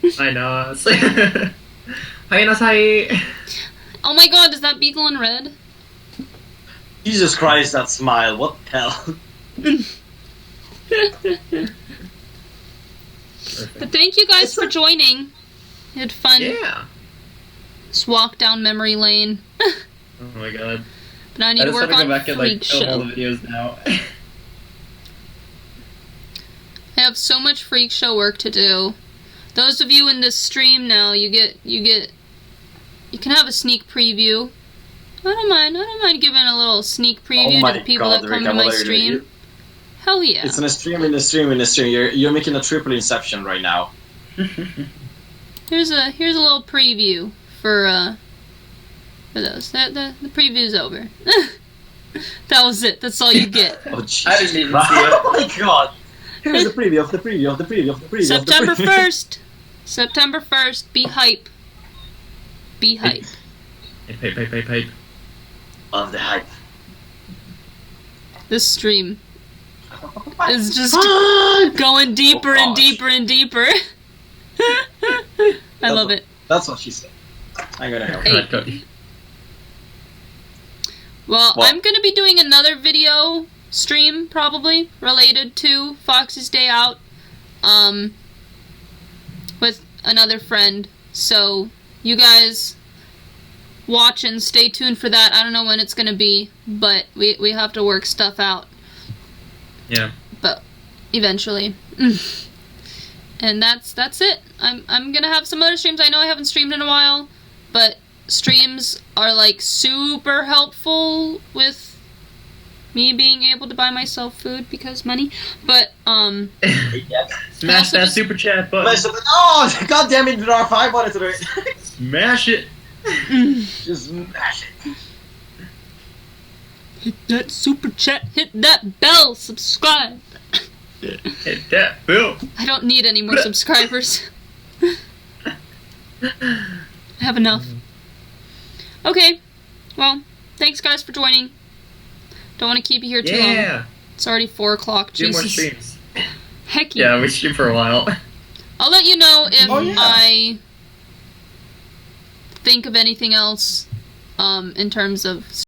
Hi, Nos. Hi, Nos. Hi. Oh my god, is that Beagle in red? Jesus Christ, that smile! What the hell? But thank you guys for joining. We had fun. Yeah. Just walk down memory lane. Oh my god. But I I need to just work want to on go back and like Freak film all Show. the videos now. I have so much Freak Show work to do. Those of you in this stream now, you can have a sneak preview. I don't mind giving a little sneak preview my to the people God, that come Rika, to my what are you stream. doing? Hell yeah. It's in a stream, in a stream, in a stream. You're making a triple inception right now. Here's a little preview for those. The preview's over. That was it. That's all you get. Oh, Jesus. I didn't even see it. Oh my God! Here's the preview of the preview of the preview of the preview. September of the preview. 1st. September 1st. Be hype. Be hype. Hype. Of the hype. This stream is just going deeper and gosh. deeper and deeper. I love it. That's what she said. I'm gonna help. Hey. Go ahead, Cody. Well, What? I'm going to be doing another video stream, probably, related to Foxy's Day Out, with another friend. So, you guys watch and stay tuned for that. I don't know when it's gonna be, but we have to work stuff out. Yeah. But eventually. And that's it. I'm gonna have some other streams. I know I haven't streamed in a while, but streams are like super helpful with me being able to buy myself food because money. But Smash that super chat button. Oh, god damn it, there are 5 on it today. Smash it. Just smash it. Hit that super chat, hit that bell, subscribe. Hit that bell. I don't need any more subscribers. I have enough. Okay, well, thanks guys for joining. Don't want to keep you here too long. It's already 4 o'clock. Do more Jesus. streams. Heck yeah. Yeah, we stream for a while. I'll let you know if I think of anything else in terms of